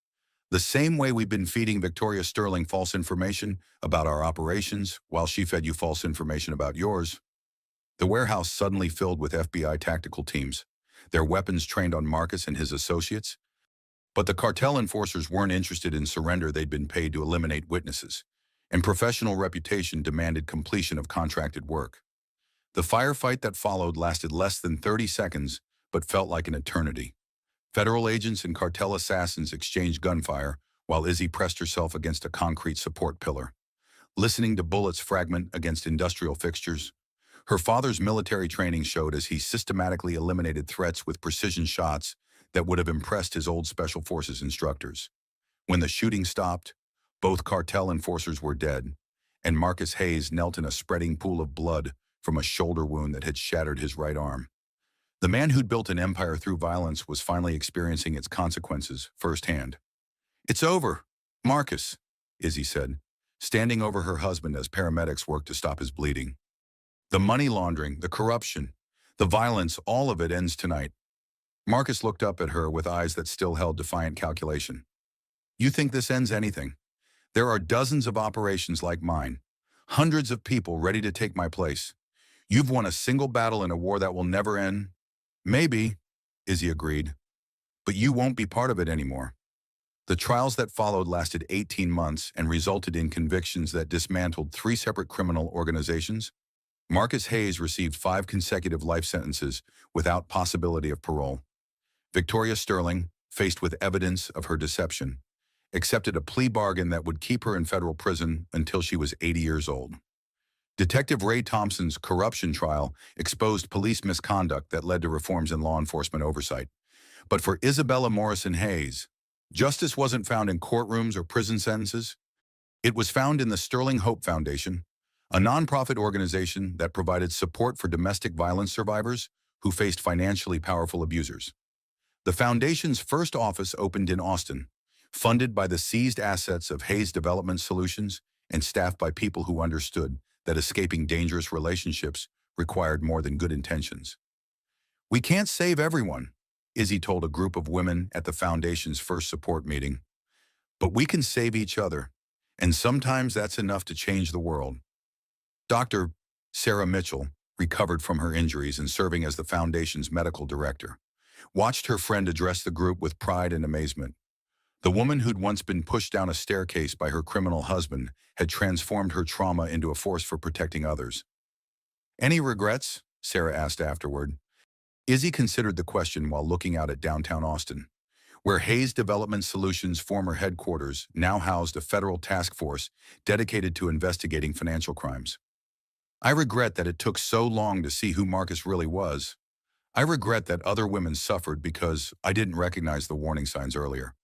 "The same way we've been feeding Victoria Sterling false information about our operations while she fed you false information about yours." The warehouse suddenly filled with FBI tactical teams, their weapons trained on Marcus and his associates. But the cartel enforcers weren't interested in surrender. They'd been paid to eliminate witnesses, and professional reputation demanded completion of contracted work. The firefight that followed lasted less than 30 seconds, but felt like an eternity. Federal agents and cartel assassins exchanged gunfire while Izzy pressed herself against a concrete support pillar, listening to bullets fragment against industrial fixtures. Her father's military training showed as he systematically eliminated threats with precision shots that would have impressed his old Special Forces instructors. When the shooting stopped, both cartel enforcers were dead, and Marcus Hayes knelt in a spreading pool of blood from a shoulder wound that had shattered his right arm. The man who'd built an empire through violence was finally experiencing its consequences firsthand. "It's over, Marcus," Izzy said, standing over her husband as paramedics worked to stop his bleeding. "The money laundering, the corruption, the violence, all of it ends tonight." Marcus looked up at her with eyes that still held defiant calculation. "You think this ends anything? There are dozens of operations like mine, hundreds of people ready to take my place. You've won a single battle in a war that will never end." "Maybe," Izzy agreed, "but you won't be part of it anymore." The trials that followed lasted 18 months and resulted in convictions that dismantled 3 separate criminal organizations. Marcus Hayes received 5 consecutive life sentences without possibility of parole. Victoria Sterling, faced with evidence of her deception, accepted a plea bargain that would keep her in federal prison until she was 80 years old. Detective Ray Thompson's corruption trial exposed police misconduct that led to reforms in law enforcement oversight. But for Isabella Morrison Hayes, justice wasn't found in courtrooms or prison sentences. It was found in the Sterling Hope Foundation, a nonprofit organization that provided support for domestic violence survivors who faced financially powerful abusers. The foundation's first office opened in Austin, funded by the seized assets of Hayes Development Solutions and staffed by people who understood that escaping dangerous relationships required more than good intentions. "We can't save everyone," Izzy told a group of women at the foundation's first support meeting. "But we can save each other, and sometimes that's enough to change the world." Dr. Sarah Mitchell, recovered from her injuries and serving as the foundation's medical director, watched her friend address the group with pride and amazement. The woman who'd once been pushed down a staircase by her criminal husband had transformed her trauma into a force for protecting others. "Any regrets?" Sarah asked afterward. Izzy considered the question while looking out at downtown Austin, where Hayes Development Solutions' former headquarters now housed a federal task force dedicated to investigating financial crimes. "I regret that it took so long to see who Marcus really was. I regret that other women suffered because I didn't recognize the warning signs earlier.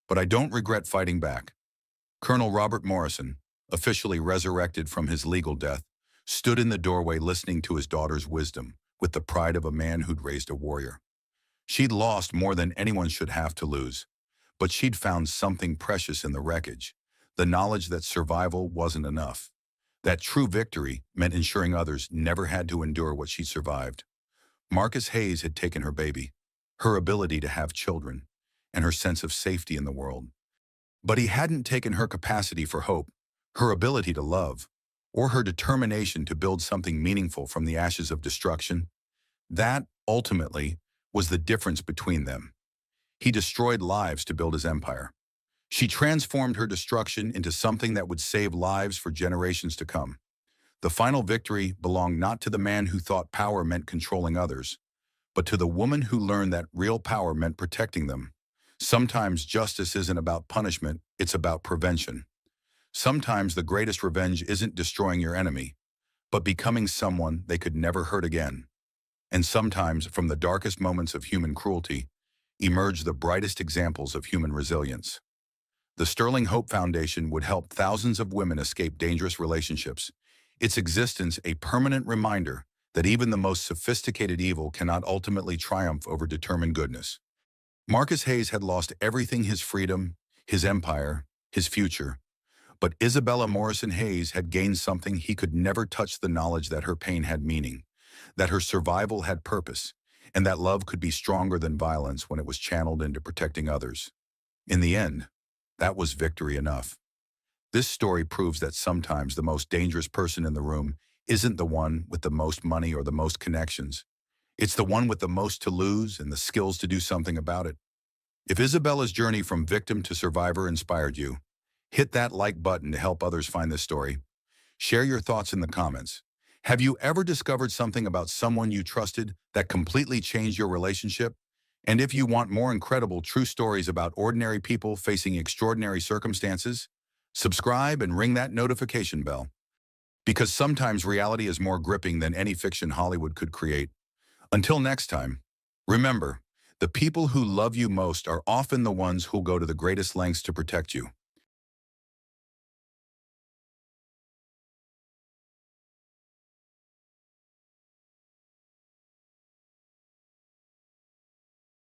But I don't regret fighting back." Colonel Robert Morrison, officially resurrected from his legal death, stood in the doorway listening to his daughter's wisdom with the pride of a man who'd raised a warrior. She'd lost more than anyone should have to lose, but she'd found something precious in the wreckage, the knowledge that survival wasn't enough. That true victory meant ensuring others never had to endure what she survived. Marcus Hayes had taken her baby, her ability to have children, and her sense of safety in the world. But he hadn't taken her capacity for hope, her ability to love, or her determination to build something meaningful from the ashes of destruction. That, ultimately, was the difference between them. He destroyed lives to build his empire. She transformed her destruction into something that would save lives for generations to come. The final victory belonged not to the man who thought power meant controlling others, but to the woman who learned that real power meant protecting them. Sometimes justice isn't about punishment, it's about prevention. Sometimes the greatest revenge isn't destroying your enemy, but becoming someone they could never hurt again. And sometimes, from the darkest moments of human cruelty, emerge the brightest examples of human resilience. The Sterling Hope Foundation would help thousands of women escape dangerous relationships, its existence a permanent reminder that even the most sophisticated evil cannot ultimately triumph over determined goodness. Marcus Hayes had lost everything: his freedom, his empire, his future. But Isabella Morrison Hayes had gained something he could never touch: the knowledge that her pain had meaning, that her survival had purpose, and that love could be stronger than violence when it was channeled into protecting others. In the end, that was victory enough. This story proves that sometimes the most dangerous person in the room isn't the one with the most money or the most connections. It's the one with the most to lose and the skills to do something about it. If Isabella's journey from victim to survivor inspired you, hit that like button to help others find this story. Share your thoughts in the comments. Have you ever discovered something about someone you trusted that completely changed your relationship? And if you want more incredible true stories about ordinary people facing extraordinary circumstances, subscribe and ring that notification bell. Because sometimes reality is more gripping than any fiction Hollywood could create. Until next time, remember, the people who love you most are often the ones who'll go to the greatest lengths to protect you.